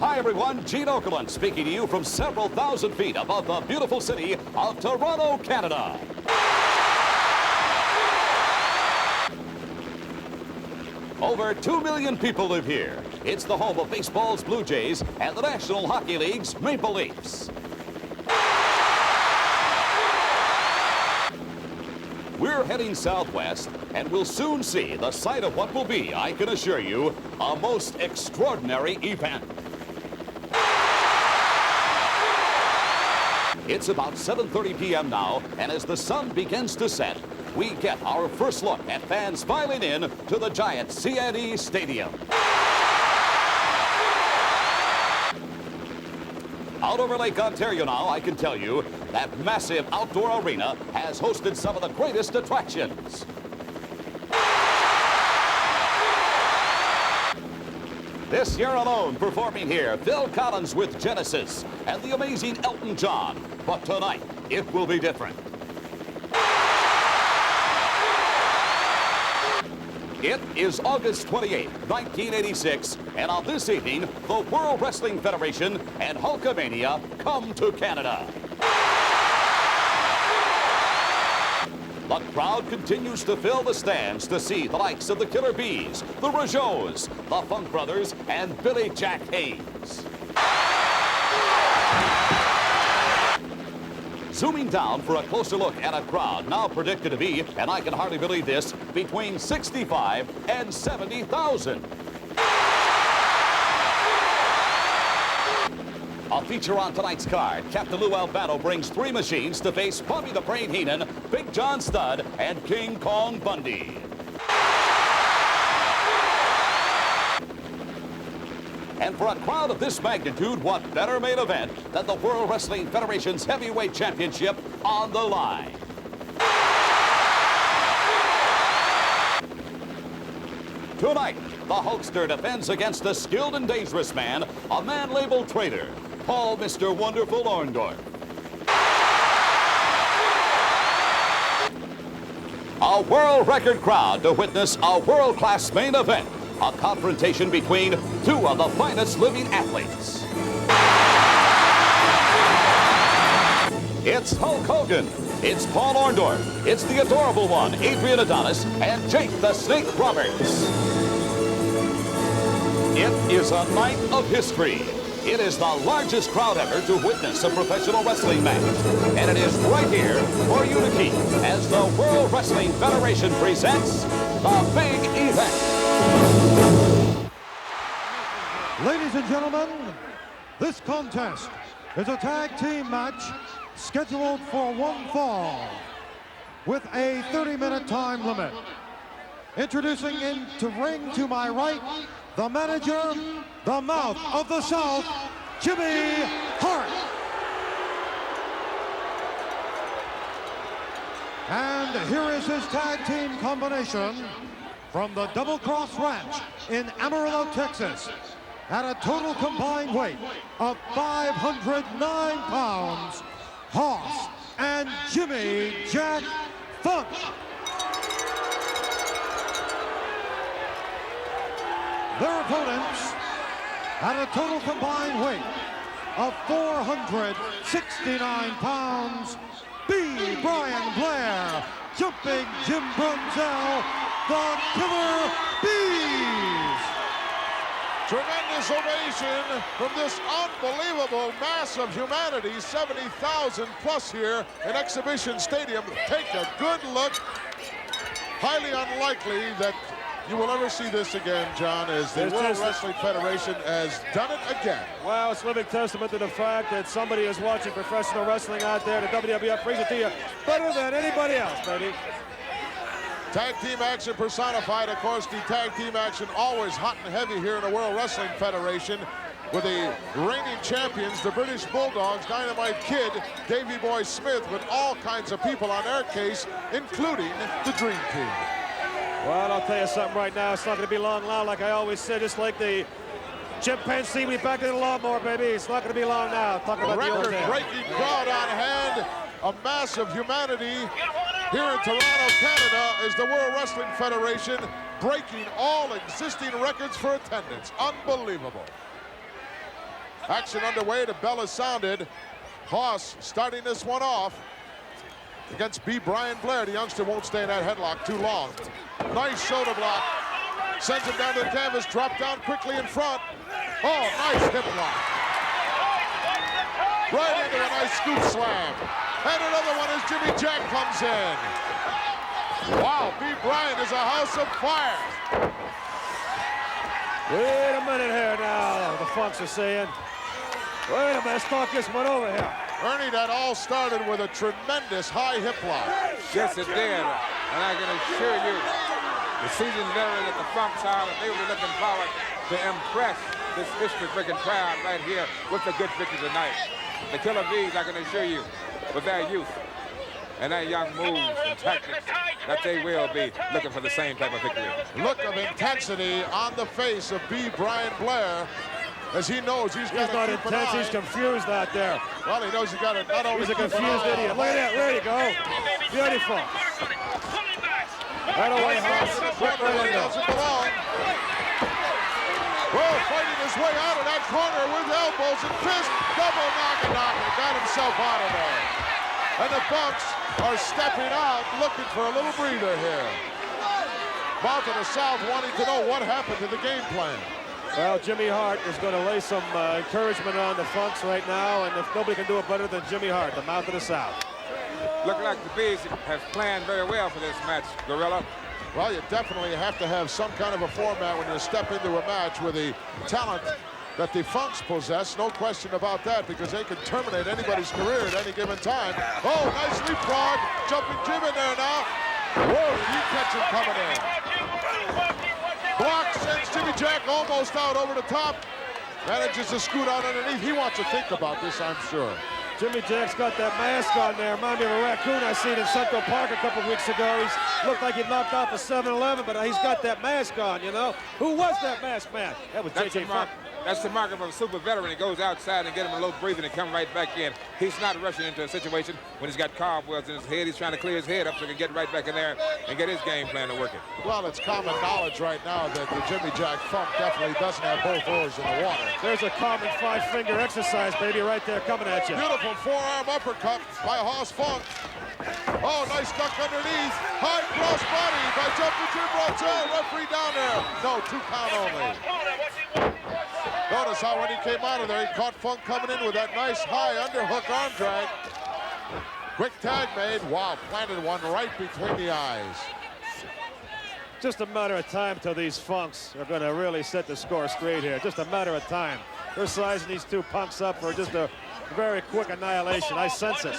Hi, everyone. Gene Okerlund speaking to you from several thousand feet above the beautiful city of Toronto, Canada. Over 2 million people live here. It's the home of baseball's Blue Jays and the National Hockey League's Maple Leafs. We're heading southwest, and we'll soon see the site of what will be, I can assure you, a most extraordinary event. It's about 7:30 p.m. now, and as the sun begins to set, we get our first look at fans filing in to the giant CNE Stadium. Out over Lake Ontario now, I can tell you that massive outdoor arena has hosted some of the greatest attractions. This year alone, performing here, Phil Collins with Genesis and the amazing Elton John. But tonight, it will be different. It is August 28, 1986, and on this evening, the World Wrestling Federation and Hulkamania come to Canada. The crowd continues to fill the stands to see the likes of the Killer Bees, the Rougeaus, the Funk Brothers, and Billy Jack Haynes. Zooming down for a closer look at a crowd now predicted to be, and I can hardly believe this, between 65 and 70,000. A feature on tonight's card, Captain Lou Albano brings 3 machines to face Bobby the Brain Heenan, Big John Studd, and King Kong Bundy. And for a crowd of this magnitude, what better main event than the World Wrestling Federation's Heavyweight Championship on the line? Tonight, the Hulkster defends against a skilled and dangerous man, a man labeled traitor, Paul Mr. Wonderful Orndorff. A world record crowd to witness a world-class main event, a confrontation between 2 of the finest living athletes. It's Hulk Hogan, it's Paul Orndorff, it's the adorable one, Adrian Adonis, and Jake the Snake Roberts. It is a night of history. It is the largest crowd ever to witness a professional wrestling match. And it is right here for you to keep as the World Wrestling Federation presents the big event. Ladies and gentlemen, this contest is a tag team match scheduled for 1 fall with a 30-minute time limit. Introducing into ring to my right, the manager, the Mouth of the South, Jimmy Hart. And here is his tag team combination from the Double Cross Ranch in Amarillo, Texas, at a total combined weight of 509 pounds, Hoss and Jimmy Jack Funk. Their opponents at a total combined weight of 469 pounds, B. Brian Blair, Jumping Jim Brunzell, the Killer Bees. Tremendous ovation from this unbelievable mass of humanity, 70,000 plus here in Exhibition Stadium. Take a good look. Highly unlikely that you will ever see this again, John, as the World Wrestling Federation has done it again. Well, it's living testament to the fact that somebody is watching professional wrestling out there. The WWF brings it to you better than anybody else, baby. Tag team action personified, of course, the tag team action always hot and heavy here in the World Wrestling Federation with the reigning champions, the British Bulldogs, Dynamite Kid, Davey Boy Smith, with all kinds of people on their case, including the Dream Team. Well, I'll tell you something right now. It's not going to be long now, like I always said, just like the chimpanzee, we back in the lawnmower, baby. It's not going to be long now. Talking about the old days. Record-breaking crowd on hand, a mass of humanity here in Toronto, Canada, is the World Wrestling Federation breaking all existing records for attendance. Unbelievable. Action underway. The bell is sounded. Haas starting this one off against B. Brian Blair. The youngster won't stay in that headlock too long. Nice shoulder block. Sends him down to the canvas. Drop down quickly in front. Oh, nice hip lock. Right into a nice scoop slam. And another one as Jimmy Jack comes in. Wow, B. Brian is a house of fire. Wait a minute here now, the Funks are saying. Wait a minute, let's talk this one over here. Ernie, that all started with a tremendous high hip lock. Yes, it did. And I can assure you, the seasoned veteran that the Funks are, that they will be looking forward to impress this history-breaking crowd right here with the good victory tonight. The Killer Bees, I can assure you, with their youth and their young moves and tactics, that they will be looking for the same type of victory. Look of intensity on the face of B. Brian Blair, as he knows he's got to not keep an intense, eye. he's confused out there. Well, he knows he's got to not only He's a keep an confused eye idiot. on Look at that, there you go. Beautiful. Right away, Haas. corner where he doesn't belong. Well, fighting his way out of that corner with elbows and fists. Double knock-a-knocker. Got himself out of there. And the Funks are stepping out, looking for a little breather here. Mouth of the South wanting to know what happened to the game plan. Well, Jimmy Hart is going to lay some encouragement on the Funks right now, and if nobody can do it better than Jimmy Hart, the Mouth of the South. Looking like the Bees have planned very well for this match, Gorilla. Well, you definitely have to have some kind of a format when you step into a match with the talent that the Funks possess. No question about that, because they can terminate anybody's career at any given time. Oh, nice leapfrog. Jumping Jim in there now. Whoa, did he catch him coming in? Block sends Jimmy Jack almost out over the top. Manages to scoot out underneath. He wants to think about this, I'm sure. Jimmy Jack's got that mask on there. Remind me of a raccoon I seen in Central Park a couple weeks ago. He's looked like he knocked off a 7-Eleven, but he's got that mask on, you know. Who was that mask man? That was J.J. Funk. That's the mark of a super veteran. He goes outside and get him a little breathing and come right back in. He's not rushing into a situation when he's got cobwebs in his head. He's trying to clear his head up so he can get right back in there and get his game plan to working. Well, it's common knowledge right now that the Jimmy Jack Funk definitely doesn't have both oars in the water. There's a common 5-finger exercise, baby, right there coming at you. Beautiful forearm uppercut by Haas Funk. Oh, nice duck underneath. High cross body by Jumping Jim Rotel. Referee down there. No, 2 count only. Notice how when he came out of there, he caught Funk coming in with that nice high underhook arm drag. Quick tag made. Wow, planted one right between the eyes. Just a matter of time till these Funks are going to really set the score straight here. Just a matter of time. They're sizing these two punks up for just a very quick annihilation. I sense it.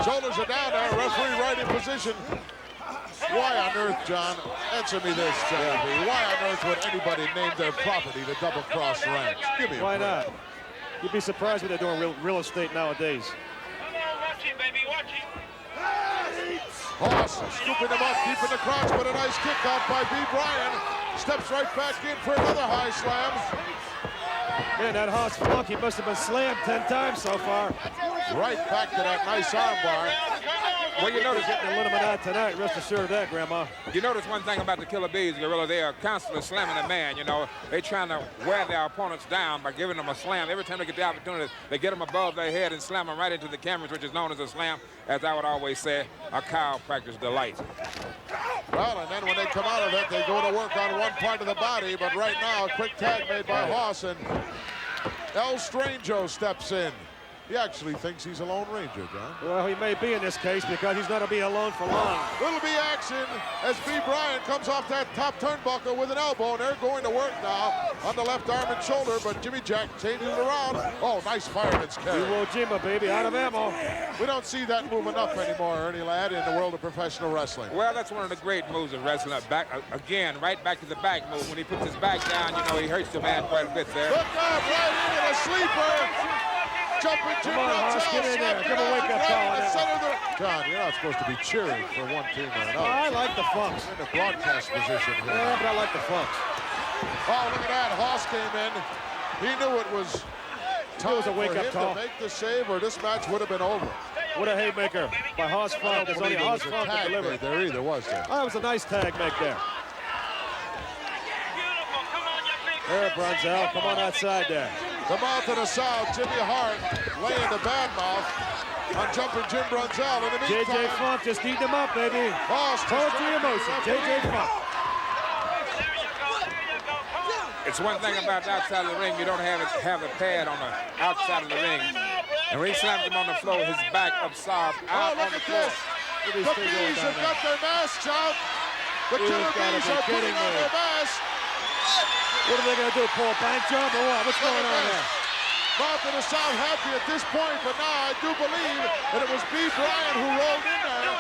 Shoulders are down there. Referee right in position. Why on earth, John? Answer me this, JB. Why on earth would anybody name their property the Double Cross Ranch? Give me a Why break. not? You'd be surprised what they're doing real estate nowadays. Haas scooping him up, keeping the crotch, but a nice kick out by B. Brian. Steps right back in for another high slam. Man, that Haas Funk, he must have been slammed 10 times so far. Right back to that nice arm bar. Well, you notice Getting a Illuminati tonight, rest assured of that, Grandma. You notice one thing about the Killer Bees, Gorilla, they are constantly slamming a man, you know. They're trying to wear their opponents down by giving them a slam. Every time they get the opportunity, they get them above their head and slam them right into the cameras, which is known as a slam, as I would always say, a chiropractor's delight. Well, and then when they come out of it, they go to work on one part of the body, but right now, a quick tag made by Haas, and El Strango steps in. He actually thinks he's a Lone Ranger, John. Well, he may be in this case because he's not going to be alone for long. Little B action as B. Brian comes off that top turnbuckle with an elbow, and they're going to work now on the left arm and shoulder, but Jimmy Jack changes it around. Oh, nice fireman's carry. Iwo Jima, baby, out of ammo. We don't see that move enough anymore, Ernie Ladd, in the world of professional wrestling. Well, that's one of the great moves of wrestling. Back again, right back to the back move. When he puts his back down, you know, he hurts the man quite a bit there. Look out, right into the sleeper. Jumping Jim Come on, Haas, get in there. Give him a wake-up call on that. John, you're not supposed to be cheering for one team or another. I like the Funks. In the broadcast position here. Yeah, but I like the Funks. Oh, look at that. Haas came in. He knew it was time was a wake-up for him call. to make the save, or this match would have been over. What a haymaker by Haas Funk. There's only Haas There was a Funk to tag deliver. made there either, was there? Oh, that was a nice tag make there. There, Brunzell. Come on outside there. The mouth of the South, Jimmy Hart, laying the bad mouth on jumping Jim Brunzell. In the meantime, JJ Funk just eating him up, baby. Poetry in motion. JJ Funk. It's one thing about the outside of the ring, you don't have the pad on the outside of the ring. And when he slams him on the floor, his back absorbs out on the floor. The Bees have got their masks out. The Killer Bees are putting on their masks. What are they going to do, pull a bank job or what? What's going on there? Mouth of the South happy at this point, but now I do believe that it was B. Bryant who rolled in there.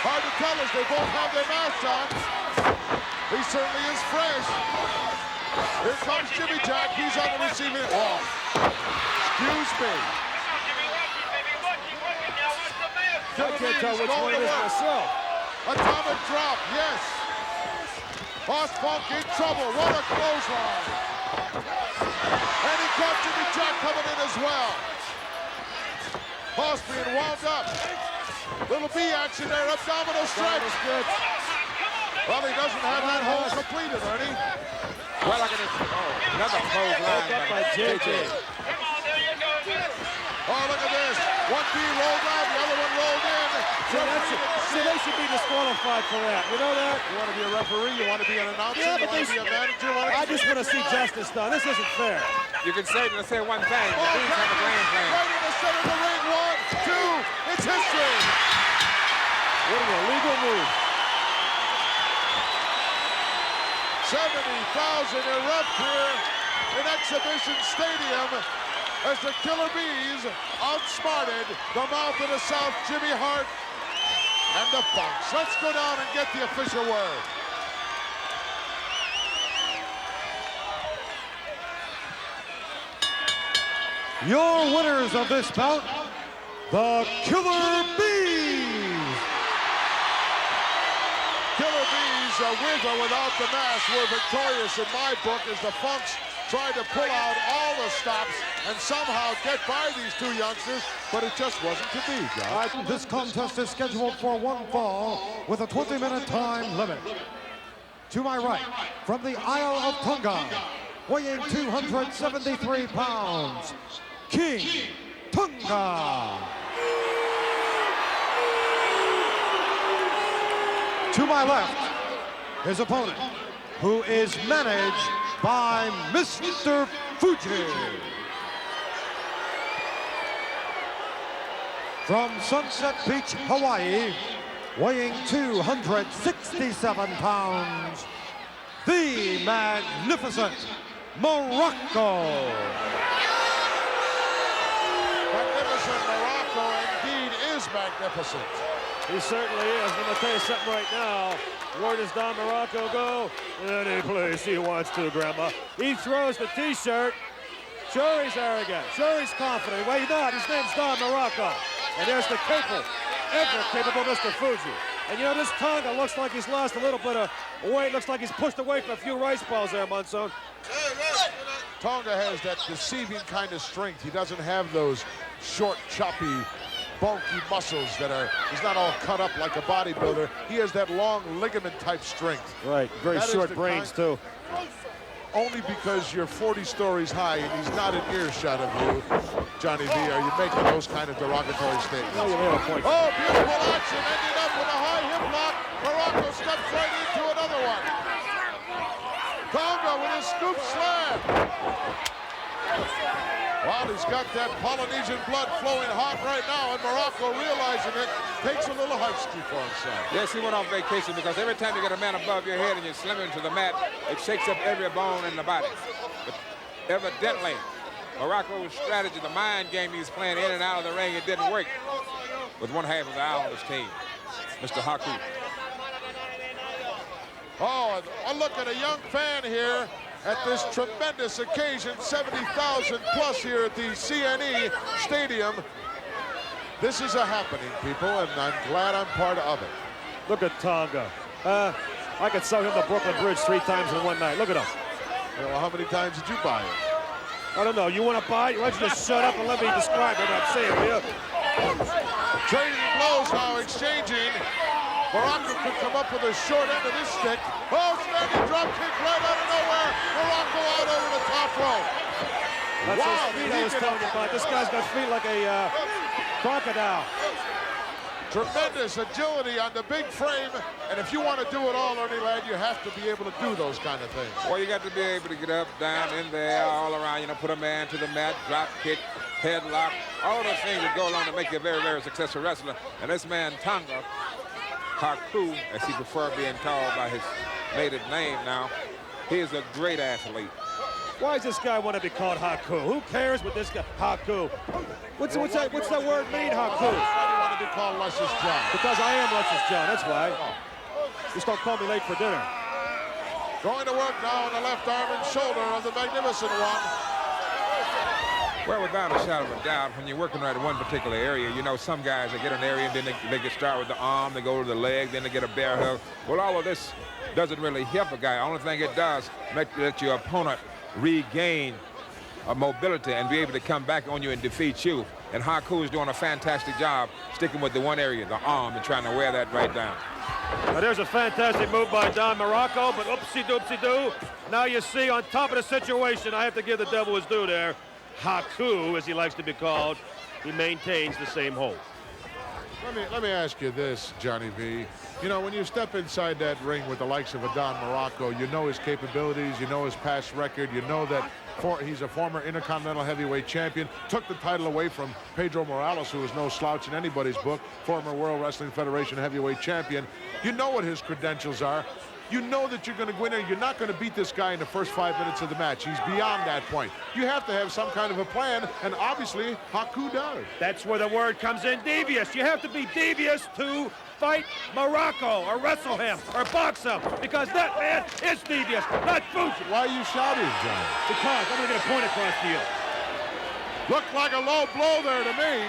Hard to tell as they both have their masks on. He certainly is fresh. Here comes Jimmy Jack. He's on the receiving end. Oh, excuse me. I can't tell which one it is myself. Atomic drop, yes. Boss Funk in trouble. What a clothesline. And he caught Jimmy Jack coming in as well. Boss being wound up. Little B action there, abdominal stretch. Well, he doesn't have that hole completed, Ernie. Well, look at this. Oh, another clothesline by JJ. Oh, look at this. One B rolled out, the other one rolled in. See, they should be disqualified for that. You know that? You want to be a referee, you want to be an announcer, Yeah, you but want to be a manager. I just want to see justice done. This isn't fair. You can say one thing. The Oh, Bees have a game plan. right in the center of the ring. 1, 2. It's history. What an illegal move. 70,000 erupt here in Exhibition Stadium as the Killer Bees outsmarted the Mouth of the South, Jimmy Hart, and the Funks. Let's go down and get the official word. Your winners of this bout, the Killer Bees. Killer Bees, with or without the mask, were victorious in my book as the Funks tried to pull out all the stops and somehow get by these two youngsters, but it just wasn't to be, John. This contest is scheduled for one fall with a 20-minute time limit. To my right, from the Isle of Tonga, weighing 273 pounds, King Tunga. To my left, his opponent, who is managed by Mr. Fuji. From Sunset Beach, Hawaii, weighing 267 pounds, the magnificent Morocco. Magnificent Morocco indeed is magnificent. He certainly is. I'm going to tell you something right now. Where does Don Morocco go? Any place he wants to, Grandma. He throws the T-shirt. Sure, he's arrogant. Sure, he's confident. Well, he's not. His name's Don Morocco. And there's the ever-capable Mr. Fuji. And you know, this Tonga looks like he's lost a little bit of weight. Looks like he's pushed away from a few rice balls there, Monsoon. Tonga has that deceiving kind of strength. He doesn't have those short, choppy, bulky muscles that are, he's not all cut up like a bodybuilder. He has that long ligament-type strength. Right, very That is short the brains, kind- too. Only because you're 40 stories high and he's not in earshot of you, Johnny V, are you making those kind of derogatory statements. No, you made a point. Oh, beautiful action, ended up with a high hip lock. Morocco steps right into another one. Tonga with his scoop slam. Well, he's got that Polynesian blood flowing hot right now, and Morocco, realizing it, takes a little husky for himself. Yes, he went on vacation because every time you get a man above your head and you slam him to the mat, it shakes up every bone in the body. But evidently, Morocco's strategy, the mind game he's playing in and out of the ring, it didn't work with one half of the Islanders team, Mr. Haku. Oh, and look at a young fan here at this tremendous occasion, 70,000 plus here at the CNE Stadium. This is a happening, people, and I'm glad I'm part of it. Look at Tonga. I could sell him the Brooklyn Bridge 3 times in one night. Look at him. Well, how many times did you buy it? I don't know. You want to buy it? Why don't you just shut up and let me describe what I'm saying, will you? Trading blows now, exchanging. Morocco could come up with a short end of this stick. Oh, standing drop kick right out of nowhere. Morocco out over the top rope. That's those feet I was telling you about. This guy's got feet like a crocodile. Tremendous agility on the big frame, and if you want to do it all, Ernie Ladd, you have to be able to do those kind of things. Well, you got to be able to get up, down, in there, all around, you know, put a man to the mat, drop kick, headlock, all those things that go along to make you a very, very successful wrestler. And this man, Tonga, Haku, as he prefers being called by his native name now, he is a great athlete. Why does this guy want to be called Haku? Who cares what this guy, Haku? What's that word mean, Haku? Why do you want to be called Luscious John? Because I am Luscious John, that's why. Just don't call me late for dinner. Going to work now on the left arm and shoulder of the Magnificent One. Well, without a shadow of a doubt, when you're working at one particular area, you know, some guys, they get an area and then they get started with the arm, they go to the leg, then they get a bear hug. Well, all of this doesn't really help a guy. Only thing it does, let your opponent regain mobility and be able to come back on you and defeat you. And Haku is doing a fantastic job sticking with the one area, the arm, and trying to wear that right down. Now there's a fantastic move by Don Muraco, but oopsie-doopsie-doo. Now you see, on top of the situation, I have to give the devil his due there. Haku, as he likes to be called, he maintains the same hold. Let me ask you this, Johnny V. You know, when you step inside that ring with the likes of a Don Muraco, you know his capabilities, you know his past record, you know that he's a former Intercontinental Heavyweight Champion, took the title away from Pedro Morales, who is no slouch in anybody's book, former World Wrestling Federation Heavyweight Champion. You know what his credentials are. You know that you're going to go in there. You're not going to beat this guy in the first 5 minutes of the match. He's beyond that point. You have to have some kind of a plan, and obviously Haku does. That's where the word comes in, devious. You have to be devious to fight Muraco or wrestle him or box him, because that man is devious, not Fuji. Why are you shouting, John? Because I'm going to get a point across to you. Looked like a low blow there to me.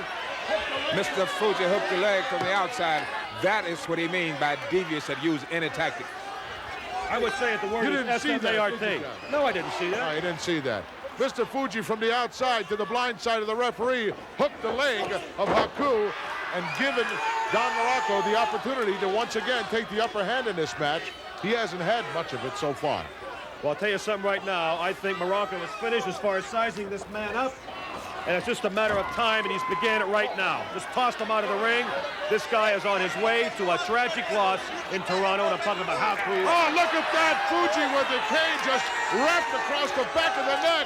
Mr. Fuji hooked the leg from the outside. That is what he means by devious and use any tactic. I would say that the word is S-M-A-R-T. No, I didn't see that. No, you didn't see that. Mr. Fuji from the outside to the blind side of the referee hooked the leg of Haku and given Don Muraco the opportunity to once again take the upper hand in this match. He hasn't had much of it so far. Well, I'll tell you something right now. I think Muraco is finished as far as sizing this man up. And it's just a matter of time, and he's began it right now. Just tossed him out of the ring. This guy is on his way to a tragic loss in Toronto, and I'm talking about Haku. Oh, look at that! Fuji with the cane just wrapped across the back of the neck.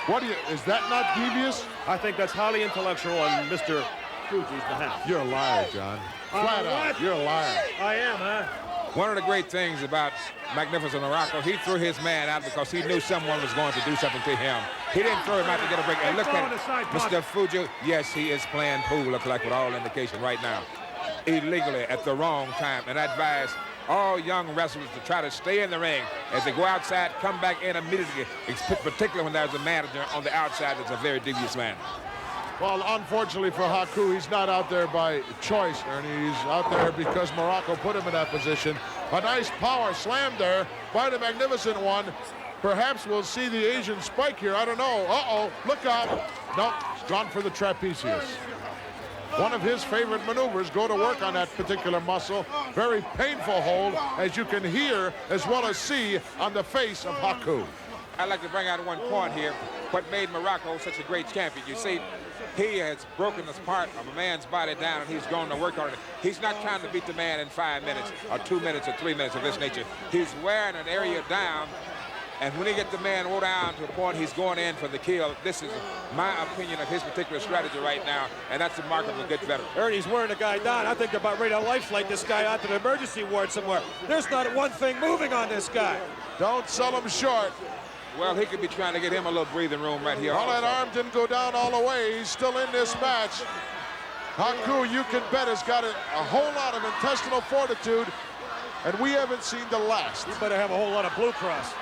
What do you, is that not devious? I think that's highly intellectual on Mr. Fuji's behalf. You're a liar, John. Flat out, you're a liar. I am, huh? One of the great things about Magnificent Muraco, he threw his man out because he knew someone was going to do something to him. He didn't throw him out to get a break. And look at Mr. Fuji. Yes, he is playing pool, looks like, with all indication right now. Illegally at the wrong time. And I advise all young wrestlers to try to stay in the ring. As they go outside, come back in immediately, particularly when there's a manager on the outside that's a very devious man. Well, unfortunately for Haku, he's not out there by choice, Ernie. He's out there because Muraco put him in that position. A nice power slam there by the Magnificent One. Perhaps we'll see the Asian spike here. I don't know. Uh-oh, look out. No, he's gone for the trapezius. One of his favorite maneuvers, go to work on that particular muscle. Very painful hold, as you can hear as well as see on the face of Haku. I'd like to bring out one point here. What made Muraco such a great champion? You see, he has broken this part of a man's body down, and he's going to work on it. He's not trying to beat the man in 5 minutes or 2 minutes or 3 minutes of this nature. He's wearing an area down, and when he gets the man down to a point he's going in for the kill, this is my opinion of his particular strategy right now, and that's the mark of a good veteran. Ernie's wearing a guy down. I think they're about ready to life flight this guy out to the emergency ward somewhere. There's not one thing moving on this guy. Don't sell him short. Well, he could be trying to get him a little breathing room right here. Well, that arm didn't go down all the way. He's still in this match. Haku, you can bet, has got a whole lot of intestinal fortitude, and we haven't seen the last. You better have a whole lot of Blue Cross.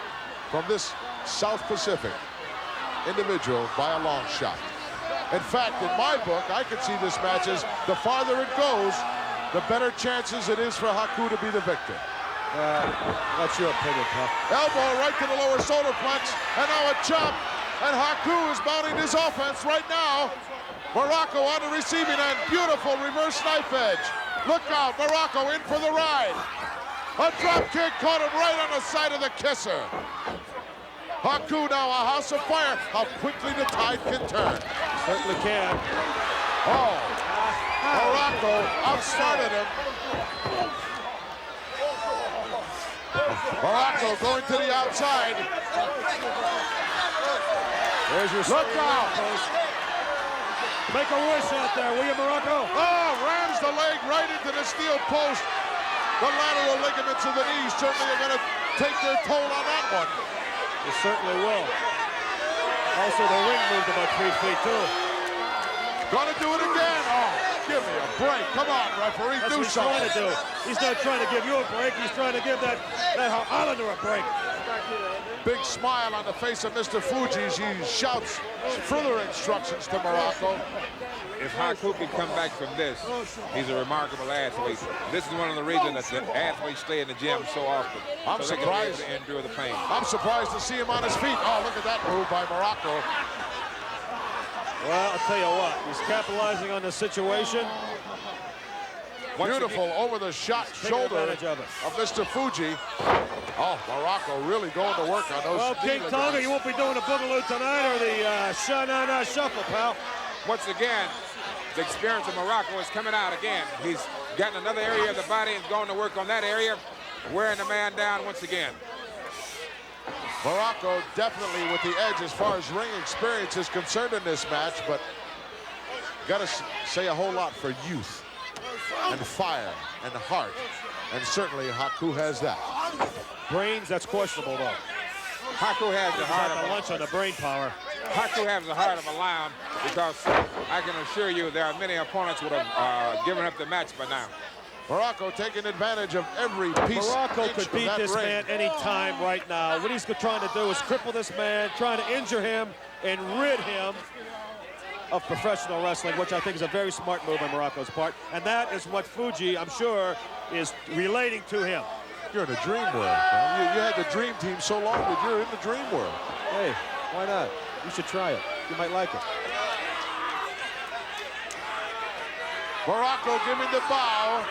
From this South Pacific individual by a long shot. In fact, in my book, I can see this match as the farther it goes, the better chances it is for Haku to be the victor. That's your opinion, Puff. Elbow right to the lower solar plex, and now a chop, and Haku is mounting his offense right now. Muraco on the receiving end, beautiful reverse knife edge. Look out, Muraco in for the ride. A drop kick caught him right on the side of the kisser. Haku now a house of fire. How quickly the tide can turn. Certainly can. Oh, Muraco outstarted him. Muraco going to the outside. There's your Look out. Make a wish out there, will you, Muraco? Oh, rams the leg right into the steel post. The lateral ligaments of the knees certainly are going to take their toll on that one. It certainly will. Also, the ring moved about 3 feet, too. Gonna do it again. Oh, give me a break. Come on, referee, That's do what he's something. trying to do. He's not trying to give you a break. He's trying to give that Islander a break. Big smile on the face of Mr. Fuji as he shouts further instructions to Muraco. If Haku can come back from this, he's a remarkable athlete. This is one of the reasons that the athletes stay in the gym so often. I'm so surprised. They can be able to endure the pain. I'm surprised to see him on his feet. Oh, look at that move by Muraco. Well, I'll tell you what. He's capitalizing on the situation. Beautiful over the shot shoulder advantage of it. of Mr. Fuji. Oh, Muraco really going to work on those. Well, King knee Tonga, ligaments. you won't be doing a boogaloo tonight or the Sha-Na-Na Shuffle, pal. Once again, the experience of Muraco is coming out again. He's gotten another area of the body and going to work on that area, wearing the man down once again. Muraco definitely with the edge as far as ring experience is concerned in this match, but got to say a whole lot for youth and fire and heart, and certainly Haku has that. Brains, that's questionable, though. Haku has the heart Got of the lunch on the brain power. Haku has the heart of a lion, because I can assure you there are many opponents would have given up the match by now. Muraco taking advantage of every piece Muraco inch could of beat that this ring. man any time right now. What he's trying to do is cripple this man, trying to injure him and rid him of professional wrestling, which I think is a very smart move on Muraco's part. And that is what Fuji, I'm sure, is relating to him. You're in the dream world, man. You had the dream team so long that you're in the dream world. Hey, why not? You should try it. You might like it. Muraco giving the bow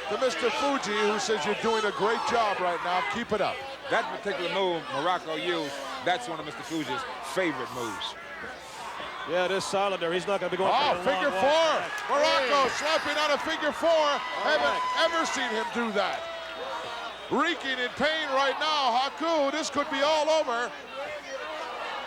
to Mr. Fuji, who says you're doing a great job right now. Keep it up. That particular move Muraco used, that's one of Mr. Fuji's favorite moves. Yeah, this Islander, he's not going to be going Oh, for the figure long four. walk. Muraco slapping on a figure four. Haven't ever seen him do that. Reeking in pain right now. Haku, this could be all over.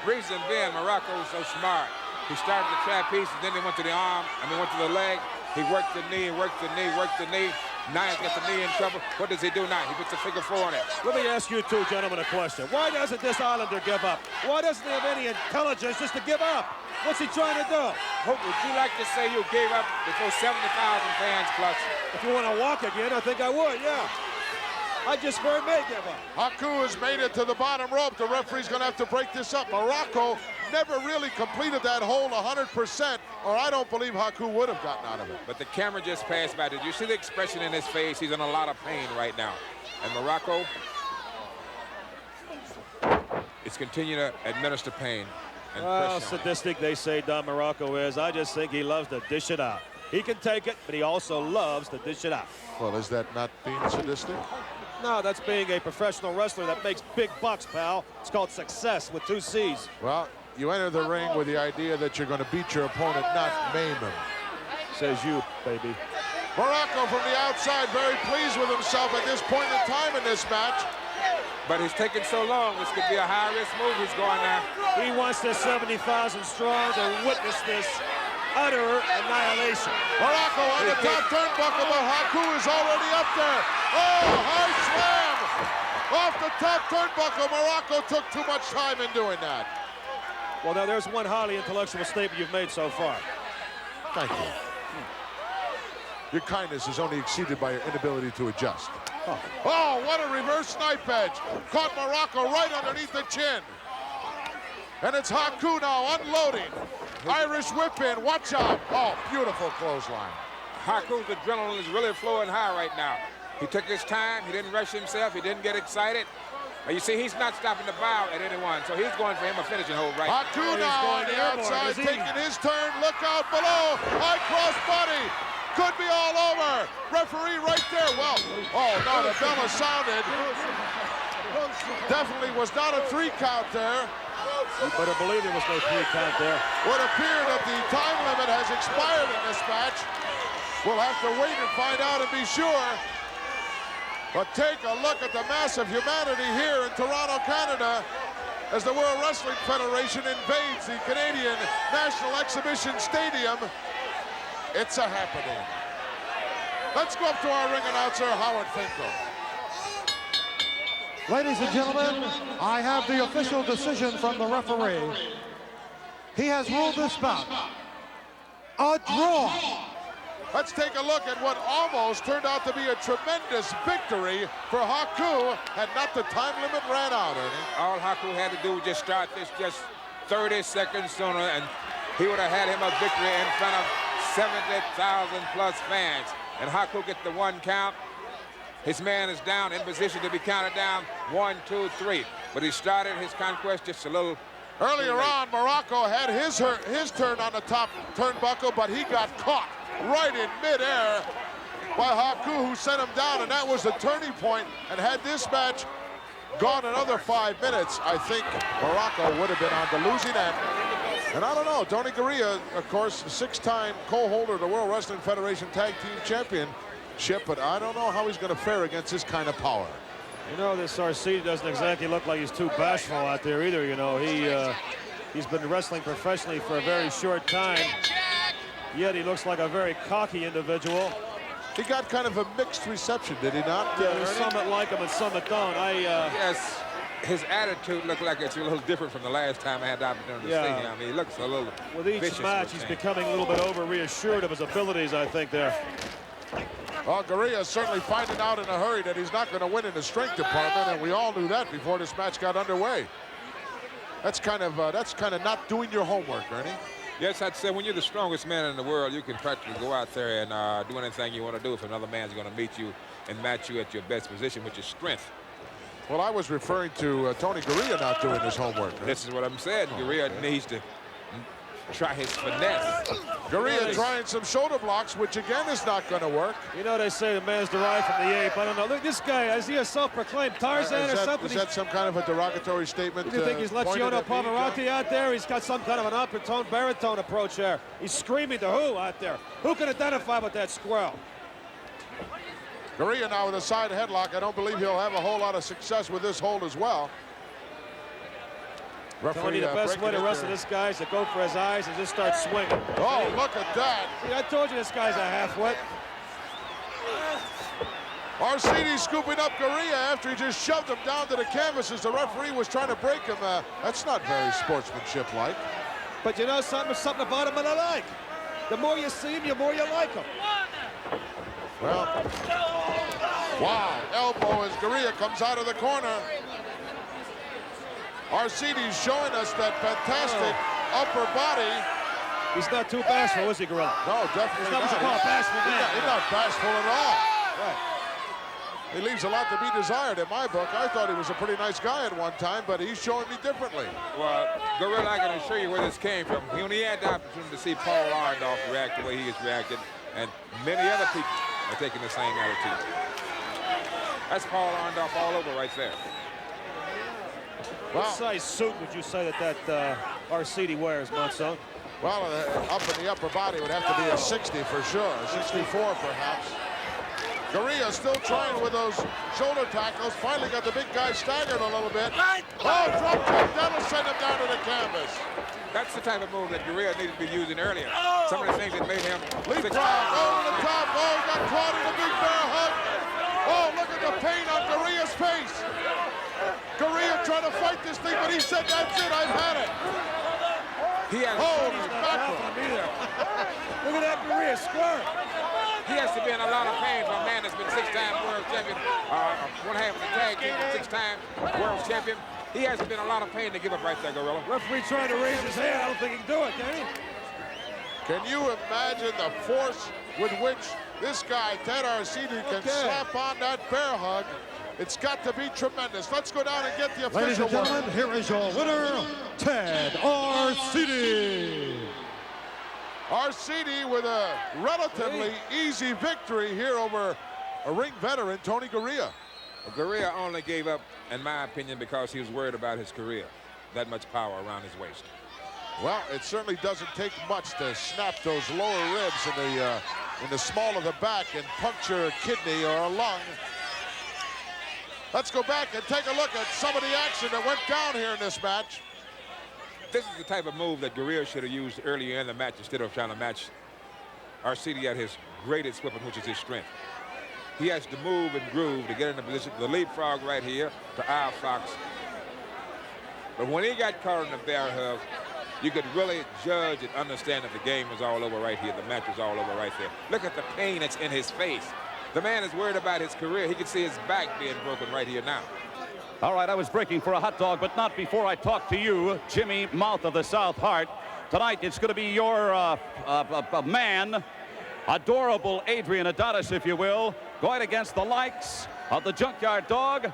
Reason being, Muraco was so smart. He started the trapeze, and then he went to the arm, went to the leg. He worked the knee, worked the knee, worked the knee. Now he's got the knee in trouble. What does he do now? He puts a figure four on it. Let me ask you two gentlemen a question. Why doesn't this Islander give up? Why doesn't he have any intelligence just to give up? What's he trying to do? Would you like to say you gave up before 70,000 fans plus? If you want to walk again, I think I would, yeah. I just very may give up. Haku has made it to the bottom rope. The referee's going to have to break this up. Muraco never really completed that hold 100%, or I don't believe Haku would have gotten out of it. But the camera just passed by. Did you see the expression in his face? He's in a lot of pain right now. And Muraco is continuing to administer pain. And Well, pressure. sadistic they say Don Muraco is. I just think he loves to dish it out. He can take it, but he also loves to dish it out. Well, is that not being sadistic? No, that's being a professional wrestler that makes big bucks, pal. It's called success with 2 C's. Well, you enter the ring with the idea that you're going to beat your opponent, not maim him. Says you, baby. Muraco from the outside, very pleased with himself at this point in time in this match. But he's taking so long. This could be a high-risk move he's going now. He wants this 70,000 strong to witness this utter annihilation. Muraco on the top turnbuckle, but Haku is already up there. Oh, high slam! Off the top turnbuckle, Muraco took too much time in doing that. Well, now there's one highly intellectual statement you've made so far. Thank you. Your kindness is only exceeded by your inability to adjust. Oh, what a reverse knife edge. Caught Muraco right underneath the chin. And it's Haku now unloading. Irish whip in, watch out. Oh, beautiful clothesline. Haku's adrenaline is really flowing high right now. He took his time. He didn't rush himself. He didn't get excited. You see, he's not stopping to bow at anyone, so he's going for him a finishing hold right now. Haku now on the outside, taking his turn. Look out below. High cross body. Could be all over. Referee right there. Well, oh no, the bell has sounded. Definitely was not a 3 count there. You better believe there was no 3 count there. Would appear that the time limit has expired in this match. We'll have to wait and find out and be sure. But take a look at the massive humanity here in Toronto, Canada, as the World Wrestling Federation invades the Canadian National Exhibition Stadium. It's a happening. Let's go up to our ring announcer, Howard Finkel. Ladies and gentlemen, I have the official decision from the referee. He has ruled this bout a draw. Let's take a look at what almost turned out to be a tremendous victory for Haku, had not the time limit ran out, Ernie. All Haku had to do was just start this just 30 seconds sooner, and he would have had him a victory in front of 70,000 plus fans. And Haku gets the 1 count. His man is down, in position to be counted down. 1, 2, 3. But he started his conquest just a little earlier on. Morocco had his turn on the top turnbuckle, but he got caught right in midair by Haku, who sent him down, and that was the turning point. And had this match gone another 5 minutes, I think Morocco would have been on the losing end. And I don't know, Tony Garea, of course, 6-time co-holder of the World Wrestling Federation Tag Team Championship, but I don't know how he's going to fare against this kind of power. You know, this Arcidi doesn't exactly look like he's too bashful out there either. You know, he's been wrestling professionally for a very short time, yet he looks like a very cocky individual. He got kind of a mixed reception, did he not? Yeah, some that like him and some that don't. Yes, his attitude looked like it's a little different from the last time I had the opportunity to see him. I mean, he looks a little with each vicious match, he's becoming a little bit over-reassured of his abilities, I think, there. Well, Garea is certainly finding out in a hurry that he's not going to win in the strength department, and we all knew that before this match got underway. That's kind of not doing your homework, Ernie. Yes, I'd say when you're the strongest man in the world, you can practically go out there and do anything you want to do if another man's going to meet you and match you at your best position, which is strength. Well, I was referring to Tony Garea not doing his homework. Right? This is what I'm saying. Garea needs to try his finesse. Garea trying some shoulder blocks, which again is not going to work. You know, they say the man's derived from the ape. I don't know. Look, this guy, is he a self-proclaimed Tarzan or something? Is that some kind of a derogatory statement? Do you think he's Luciano Pavarotti out there? He's got some kind of an upper-tone, baritone approach there. He's screaming to who out there? Who can identify with that squirrel? Garea now with a side headlock. I don't believe he'll have a whole lot of success with this hold as well. Tony, the best way to wrestle this guy is to go for his eyes and just start swinging. Oh, look at that. See, I told you this guy's a half-wit. Arcidi scooping up Garea after he just shoved him down to the canvas as the referee was trying to break him. That's not very sportsmanship-like. But you know something about him that I like. The more you see him, the more you like him. Well, wow, elbow as Garea comes out of the corner. Arcidi's showing us that fantastic upper body. He's not too bashful, is he, Gorilla? No, definitely not. He's not bashful man. He's not bashful at all. Right. He leaves a lot to be desired in my book. I thought he was a pretty nice guy at one time, but he's showing me differently. Well, Gorilla, I can assure you where this came from. He only had the opportunity to see Paul Orndorff react the way he has reacted, and many other people are taking the same attitude. That's Paul Orndorff all over right there. What size suit would you say that Arcidi wears, Monson? Well, up in the upper body would have to be a 60 for sure, a 64 perhaps. Garea still trying with those shoulder tackles. Finally got the big guy staggered a little bit. Oh, drop kick, that'll send him down to the canvas. That's the type of move that Garea needed to be using earlier. Some of the things that made him leapfrog over the top. Oh, he got caught in a big bear hug. Oh, look at the pain on Garea's face. Garea trying to fight this thing, but he said, that's it, I've had it. He has Look at that Garea squirt. He has to be in a lot of pain for a man that's been 6-time world champion, one half of the tag team, 6-time world champion. He has been in a lot of pain to give up right there, Gorilla. Referee trying to raise his hand. I don't think he can do it, can he? Can you imagine the force with which this guy, Ted Arcidi, can slap on that bear hug? It's got to be tremendous. Let's go down and get the official Ladies and gentlemen, here is your winner, Ted Arcidi. Arcidi with a relatively easy victory here over a ring veteran, Tony Garea. Gurria only gave up, in my opinion, because he was worried about his career. That much power around his waist. Well, it certainly doesn't take much to snap those lower ribs in the small of the back and puncture a kidney or a lung. Let's go back and take a look at some of the action that went down here in this match. This is the type of move that Gurria should have used earlier in the match instead of trying to match Arcidi at his greatest weapon, which is his strength. He has to move and groove to get in the position. The leapfrog right here to Al Fox. But when he got caught in the bear hug, you could really judge and understand that the game was all over right here. The match was all over right there. Look at the pain that's in his face. The man is worried about his career. He can see his back being broken right here now. All right, I was breaking for a hot dog, but not before I talk to you, Jimmy, mouth of the South Heart. Tonight, it's going to be your man, adorable Adrian Adonis, if you will, going against the likes of the Junkyard Dog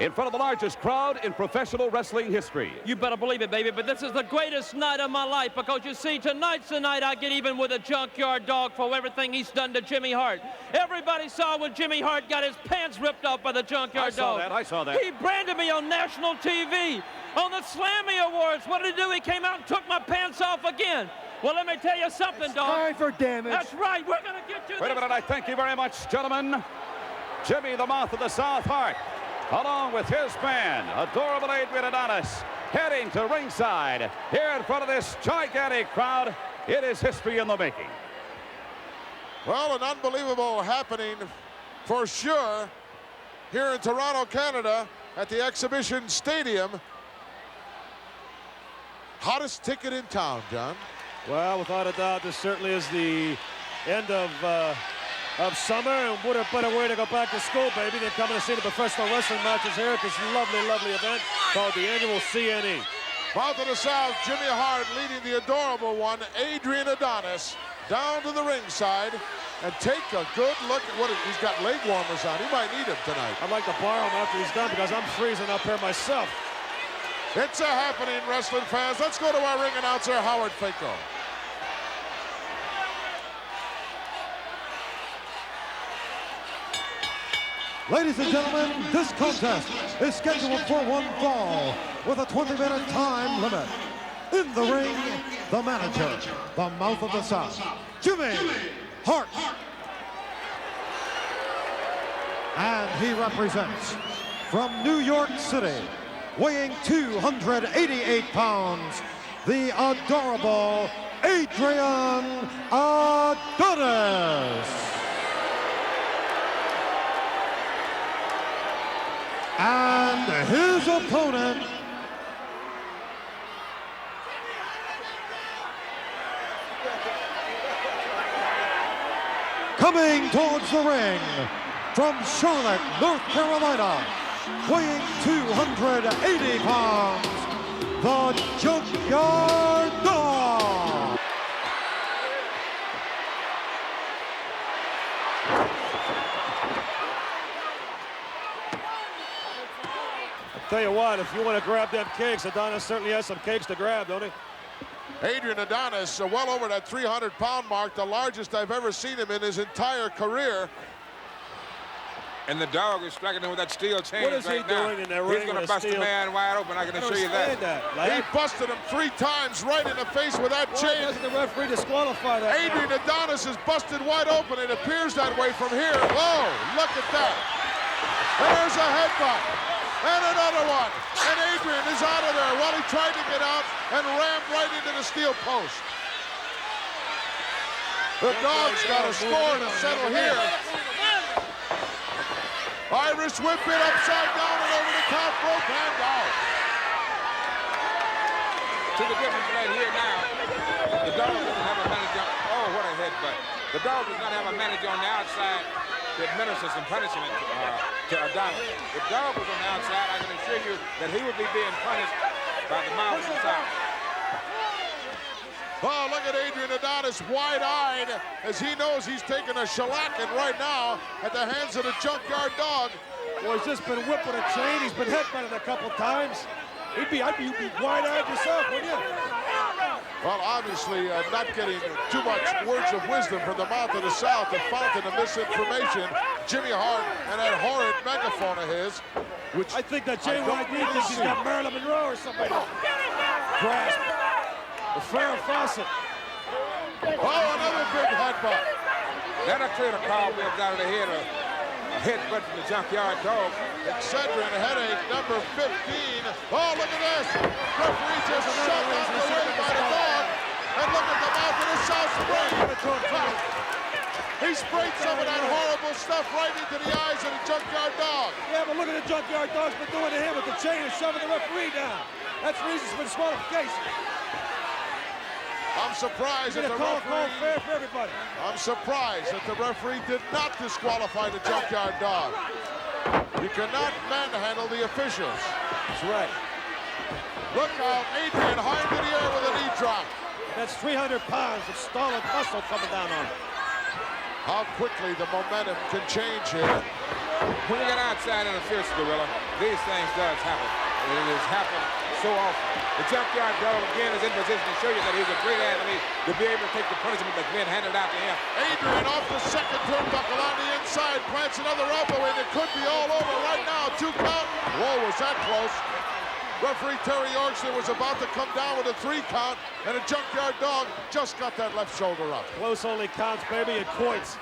in front of the largest crowd in professional wrestling history. You better believe it, baby, but this is the greatest night of my life because, you see, tonight's the night I get even with the Junkyard Dog for everything he's done to Jimmy Hart. Everybody saw when Jimmy Hart got his pants ripped off by the Junkyard Dog. I saw that. He branded me on national TV, on the Slammy Awards. What did he do? He came out and took my pants off again. Well, let me tell you something, dog. Time for damage. That's right. We're going to get you Wait a minute. I thank you very much, gentlemen. Jimmy, the mouth of the South Heart, along with his man, adorable Adrian Adonis, heading to ringside here in front of this gigantic crowd. It is history in the making. Well, an unbelievable happening for sure here in Toronto, Canada at the Exhibition Stadium. Hottest ticket in town, John. Well, without a doubt, this certainly is the end of summer, and what a better way to go back to school, baby, than coming to see the professional wrestling matches here at this lovely, lovely event called the annual CNE. Mouth of the South, Jimmy Hart leading the adorable one, Adrian Adonis, down to the ringside. And take a good look at what he's got. Leg warmers on. He might need them tonight. I'd like to borrow them after he's done because I'm freezing up here myself. It's a happening, wrestling fans. Let's go to our ring announcer, Howard Finkel. Ladies and gentlemen, this contest is scheduled for one fall with a 20-minute time limit. In the ring, the manager, the mouth of the South, Jimmy Hart. And he represents from New York City, weighing 288 pounds, the adorable Adrian Adonis. And his opponent, coming towards the ring from Charlotte, North Carolina, weighing 280 pounds, the Junkyard Dog. Tell you what, if you want to grab them cakes, Adonis certainly has some cakes to grab, don't he? Adrian Adonis, well over that 300-pound mark, the largest I've ever seen him in his entire career. And the Dog is striking him with that steel chain What is he right now. doing in that ring He's going with to a bust steel- the man wide open, I can assure you that. He busted him 3 times right in the face with that Why chain. doesn't the referee disqualify that? Adrian Adonis is busted wide open. It appears that way from here. Whoa, look at that. There's a headbutt. And another one. And Adrian is out of there while he tried to get out and rammed right into the steel post. The Dog's got a score to settle here. Irish whip it upside down and over the top rope and out. See the difference right here now. The Dog doesn't have a manager. Oh, what a headbutt. The Dog does not have a manager on the outside to administer some punishment to Adonis. If Dog was on the outside, I can assure you that he would be being punished by the mouth of the South. Oh, look at Adrian Adonis wide-eyed as he knows he's taking a shellacking right now at the hands of the Junkyard Dog. Well, he's just been whipped with a chain. He's been headbutted a couple times. I'd be wide-eyed yourself, wouldn't you? Well, obviously, not getting too much words of wisdom from the mouth of the South, the fountain of misinformation, Jimmy Hart and that horrid megaphone of his, which I think that JYD thinks he's got Marilyn Monroe or somebody to grasp. The Farrah Fawcett. Oh, another big headbutt. That'll clear the cobwebs out of the head. A headbutt from the Junkyard Dog. Excedrin headache number 15. Oh, look at this. Referee just shut out the way by the dog. And look at the mouth of the South spray. He sprayed some of that horrible stuff right into the eyes of the Junkyard Dog. Yeah, but look at the Junkyard Dog's been doing to him with the chain and shoving the referee down. That's reasons for disqualification. I'm surprised that the call referee... fair for everybody. I'm surprised that the referee did not disqualify the Junkyard Dog. You cannot manhandle the officials. That's right. Look out, Adrian high into the air with a knee drop. That's 300 pounds of stolid muscle coming down on him. How quickly the momentum can change here. When you get outside in a fierce gorilla, these things does happen. It has happened so often. The Junkyard Dog again is in position to show you that he's a great athlete to be able to take the punishment that's been handed out to him. Adrian off the second turnbuckle on the inside, plants another elbow in. It could be all over right now. 2 count. Whoa, was that close? Referee Terry Yorkson was about to come down with a 3 count, and the Junkyard Dog just got that left shoulder up. Close only counts, baby, and points.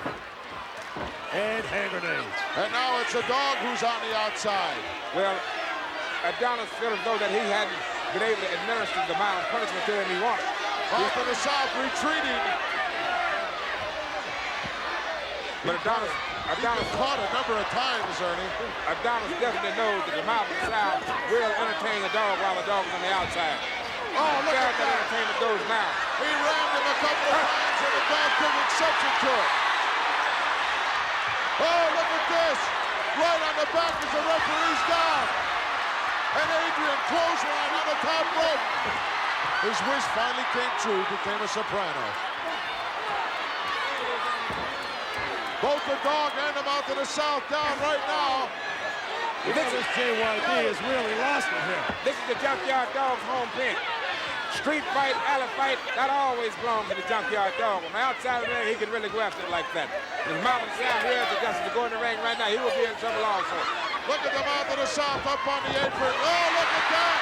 And hand grenades. And now it's a dog who's on the outside. Well, Adonis feels as though that he hadn't been able to administer the amount of punishment to him he wanted. Off to the South, retreating. But Adonis caught a number of times, Ernie. Adonis definitely knows that the mouth of the South will entertain the dog while the dog is on the outside. Oh, look at that. Entertainment goes now. He rammed him a couple of times, and the dog took exception to it. Oh, look at this. Right on the back as the referee's down. And Adrian clothesline on the top rope. His wish finally came true, became a soprano. Both the dog and the mouth of the South down right now. This JYD has really lost it here. This is the Junkyard Dog's home pin. Street fight, alley fight, that always belongs to the Junkyard Dog. On the outside of there, he can really go after it like that. His mouth of the South here is adjusted to go in the ring right now. He will be in trouble also. Look at the mouth of the South up on the apron. Oh, look at that.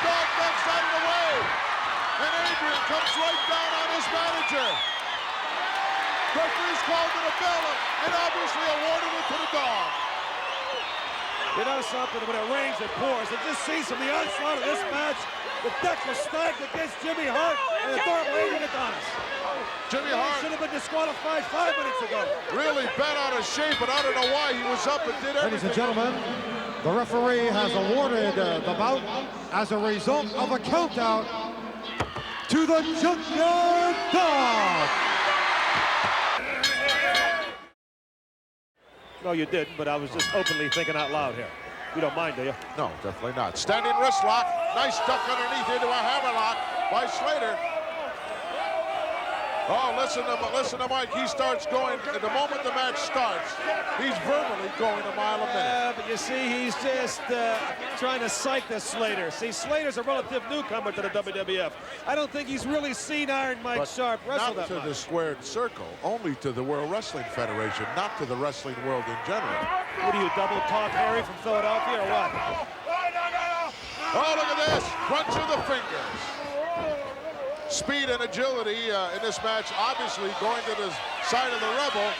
Dog ducks out of the way. And Adrian comes right down on his manager. Referee's called to the bell and obviously awarded it to the dog. You know something, when it rains, it pours. And just see from the onslaught of this match, the deck was stacked against Jimmy Hart and the Dark Lady Adonis. Jimmy Hart should have been disqualified 5 minutes ago. Really bent out of shape, but I don't know why he was up and did everything. Ladies and gentlemen, the referee has awarded the bout as a result of a countout to the Junkyard Dog. No, you didn't, but I was just openly thinking out loud here. You don't mind, do you? No, definitely not. Standing wrist lock. Nice duck underneath into a hammerlock by Slater. Oh, listen to Mike. He starts going, the moment the match starts, he's verbally going a mile a minute. Yeah, but you see, he's just trying to psych this Slater. See, Slater's a relative newcomer to the WWF. I don't think he's really seen Iron Mike Sharp wrestle that much. Not to the squared circle, only to the World Wrestling Federation, not to the wrestling world in general. What are you, double talk Harry from Philadelphia, or what? Oh, look at this. Crunch of the fingers. Speed and agility in this match, obviously going to the side of the Rebel.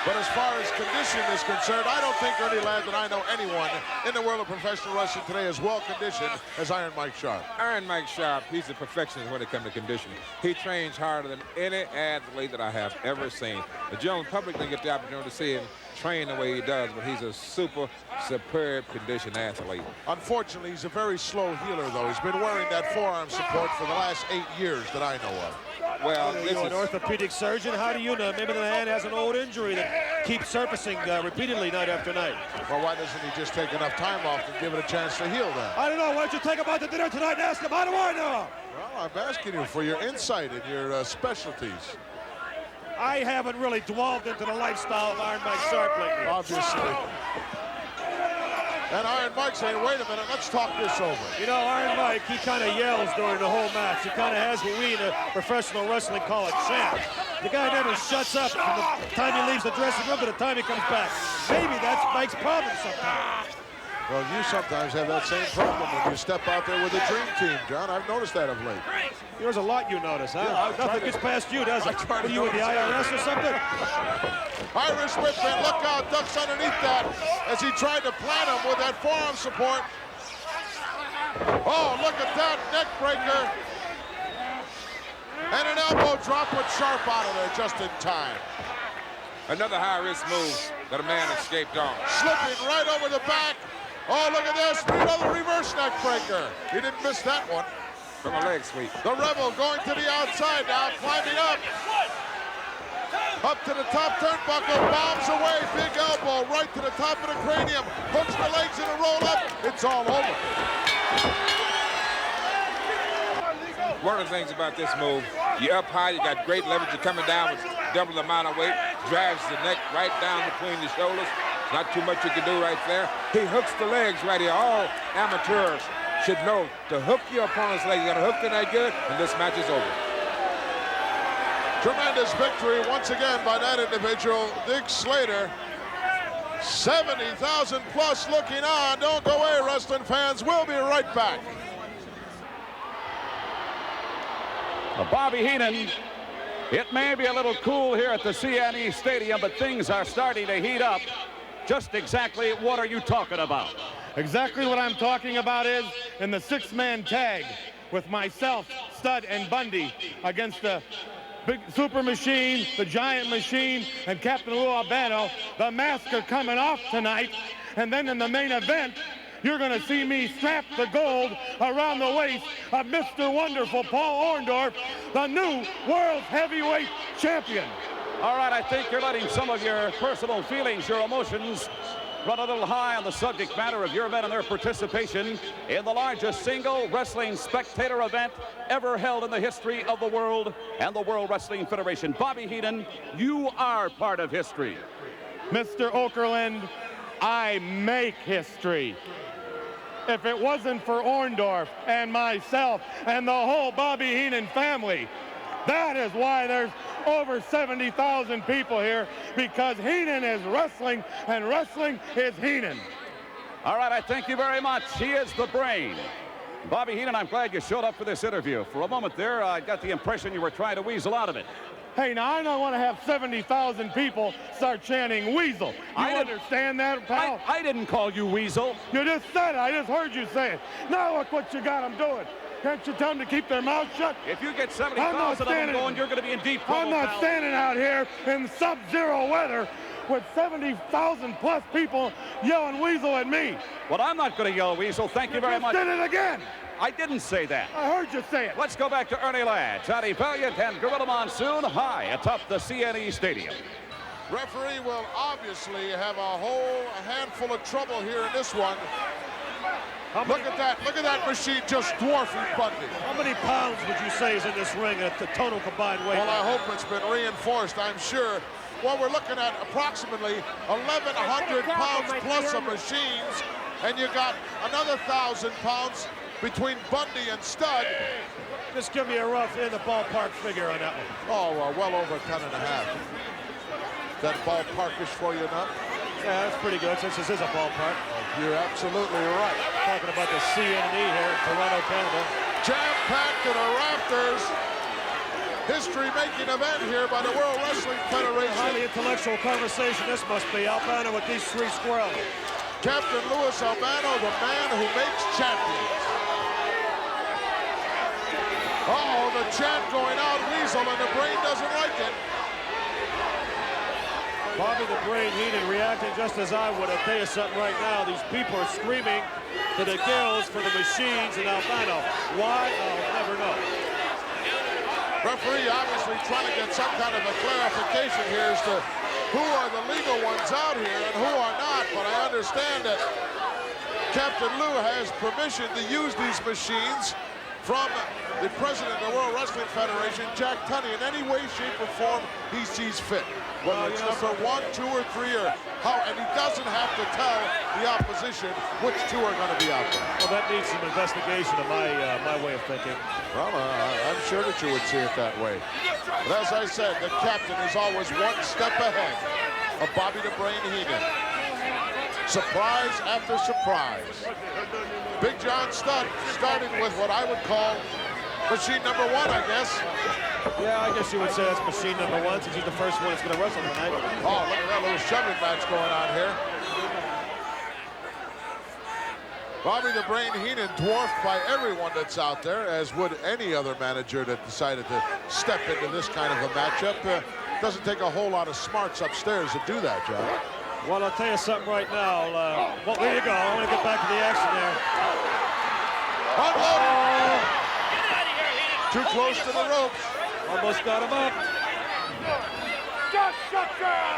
But as far as condition is concerned, I don't think, Ernie Ladd, that I know anyone in the world of professional wrestling today as well conditioned as Iron Mike Sharp. Iron Mike Sharp, he's a perfectionist when it comes to conditioning. He trains harder than any athlete that I have ever seen. The general public didn't get the opportunity to see him train the way he does, but he's a superb conditioned athlete. Unfortunately, he's a very slow healer, though. He's been wearing that forearm support for the last 8 years that I know of. Well, this is an orthopedic surgeon. How do you know? Maybe the hand has an old injury that keeps surfacing repeatedly night after night. Well, why doesn't he just take enough time off and give it a chance to heal then? I don't know. Why don't you take him out to dinner tonight and ask him? How do I know? Well, I'm asking you for your insight and your specialties. I haven't really dwelled into the lifestyle of Iron Mike Sharp lately. Obviously. And Iron Mike saying, wait a minute, let's talk this over. You know, Iron Mike, he kind of yells during the whole match. He kind of has what we in a professional wrestling call a champ. The guy never shuts up from the time he leaves the dressing room to the time he comes back. Maybe that's Mike's problem sometimes. Well, you sometimes have that same problem when you step out there with the dream team, John. I've noticed that of late. There's a lot you notice, huh? Yeah, Nothing gets past you, does it? What are you in the IRS or something? Irish whipman, look out, ducks underneath that as he tried to plant him with that forearm support. Oh, look at that neck breaker. And an elbow drop with Sharp out of there just in time. Another high-risk move that a man escaped on. Slipping right over the back. Oh, look at this, another reverse neck breaker. He didn't miss that one. From a leg sweep. The Rebel going to the outside now, climbing up. Up to the top turnbuckle, bombs away, big elbow right to the top of the cranium. Hooks the legs in a roll up, it's all over. One of the things about this move, you're up high, you got great leverage, you're coming down with double the amount of weight, drives the neck right down between the shoulders. Not too much you can do right there. He hooks the legs right here. All amateurs should know to hook your opponent's legs. You gotta hook the neck good, and this match is over. Tremendous victory once again by that individual, Dick Slater. 70,000 plus looking on. Don't go away, wrestling fans. We'll be right back. Bobby Heenan, it may be a little cool here at the CNE Stadium, but things are starting to heat up. Just exactly what are you talking about? Exactly what I'm talking about is in the six-man tag with myself, Stud, and Bundy against the Big Super Machine, the Giant Machine, and Captain Lou Albano. The masks are coming off tonight, and then in the main event, you're going to see me strap the gold around the waist of Mr. Wonderful Paul Orndorff, the new World Heavyweight Champion. All right, I think you're letting some of your personal feelings, your emotions, run a little high on the subject matter of your men and their participation in the largest single wrestling spectator event ever held in the history of the world and the World Wrestling Federation. Bobby Heenan, you are part of history. Mr. Okerlund, I make history. If it wasn't for Orndorff and myself and the whole Bobby Heenan family, that is why there's over 70,000 people here, because Heenan is wrestling and wrestling is Heenan. All right, I thank you very much. He is the brain. Bobby Heenan, I'm glad you showed up for this interview. For a moment there, I got the impression you were trying to weasel out of it. Hey, now I don't want to have 70,000 people start chanting weasel. You understand that, pal? I didn't call you weasel. You just said it. I just heard you say it. Now look what you got them doing. Can't you tell them to keep their mouth shut? If you get 70,000 of them going, you're going to be in deep trouble. I'm not standing out here in sub-zero weather with 70,000 plus people yelling weasel at me. Well, I'm not going to yell weasel. Thank you very much. You did it again. I didn't say that. I heard you say it. Let's go back to Ernie Ladd, Johnny Valiant, and Gorilla Monsoon high atop the CNE Stadium. Referee will obviously have a whole handful of trouble here in this one. Look at that machine just dwarfing Bundy. How many pounds would you say is in this ring at the total combined weight? Well, I hope it's been reinforced, I'm sure. Well, we're looking at approximately 1,100 pounds plus of machines, and you got another 1,000 pounds between Bundy and Stud. Just give me a rough in the ballpark figure on that one. Oh, well over 10 and a half. That ballparkish for you now? Yeah, that's pretty good since this is a ballpark. You're absolutely right. Talking about the CNE here in Toronto, Canada. Jam-packed to the rafters. History-making event here by the World Wrestling Federation. Highly intellectual conversation this must be. Albano with these three squirrels. Captain Louis Albano, the man who makes champions. Uh-oh, the chant going out, Weasel, and the Brain doesn't like it. Bobby the Brain Heenan reacting just as I would. I'll tell you something right now. These people are screaming to the gills for the machines and Albano. Why? I'll never know. Referee obviously trying to get some kind of a clarification here as to who are the legal ones out here and who are not, but I understand that Captain Lou has permission to use these machines from the president of the World Wrestling Federation, Jack Tunney, in any way, shape, or form he sees fit. Whether it's number 1, 2, or 3, or how, and he doesn't have to tell the opposition which 2 are going to be out there. Well, that needs some investigation of my way of thinking. Well, I'm sure that you would see it that way. But as I said, the captain is always one step ahead of Bobby the Brain Heenan. Surprise after surprise. Big John Studd starting with what I would call machine number 1, I guess. Yeah, I guess you would say that's machine number 1 since he's the first one that's going to wrestle tonight. Oh, look at that little shoving match going on here. Bobby the Brain Heenan dwarfed by everyone that's out there, as would any other manager that decided to step into this kind of a matchup. Doesn't take a whole lot of smarts upstairs to do that, John. Well, I'll tell you something right now. Well, there you go. I want to get back to the action there. Unloaded. Too close to the ropes. Almost got him up.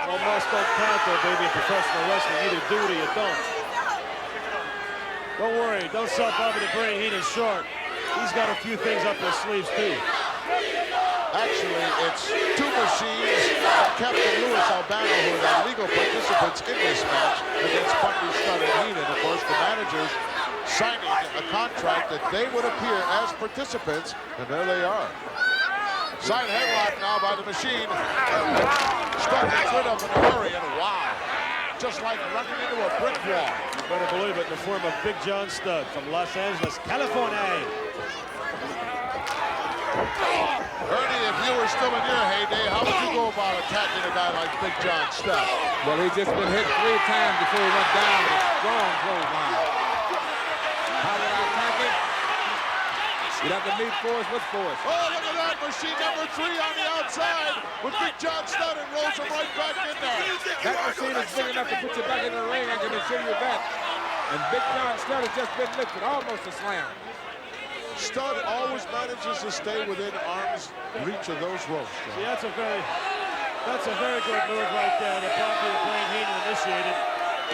Almost don't count though, baby, in professional wrestling. Either do it or you don't. Don't worry. Don't sell Bobby the Brain Heenan short. He's got a few things up his sleeves, too. Actually, it's 2 machines and Captain Louis Albano, who are the legal participants in this match against Bundy, Studd, and Heenan. Of course, the managers signing a contract that they would appear as participants, and there they are. Side headlock now by the machine. Studd gets rid of in a hurry, and wow, just like running into a brick wall. You better believe it, in the form of Big John Studd from Los Angeles, California. Ernie, if you were still in your heyday, how would you go about attacking a guy like Big John Studd? Well, he's just been hit 3 times before he went down with a strong clothesline. How would I attack him? You'd have to meet force with force. Oh, look at that. Machine number 3 on the outside with Big John Studd and rolls him right back in there. That machine is big enough to put you back in the ring, I can assure you that. And Big John Studd has just been lifted, almost a slam. Studd always manages to stay within arm's reach of those ropes. See, that's a very good move right there that Bobby the Brain Heenan initiated.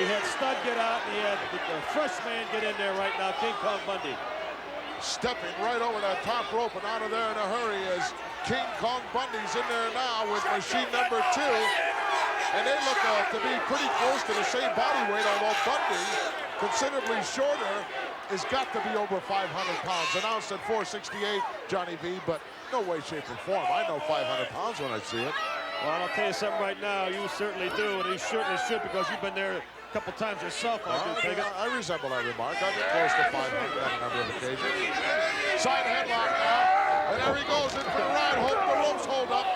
He had Studd get out, and he had the fresh man get in there right now, King Kong Bundy. Stepping right over that top rope and out of there in a hurry as King Kong Bundy's in there now with machine number 2. And they look to be pretty close to the same body weight, although Bundy, considerably shorter, has got to be over 500 pounds. Announced at 468, Johnny V, but no way, shape, or form. I know 500 pounds when I see it. Well, I'll tell you something right now. You certainly do, and you certainly should, because you've been there a couple times yourself. I resemble that remark. I've been close to 500 on a number of occasions. Side headlock now, and there he goes in for the ride. Hope the ropes hold up.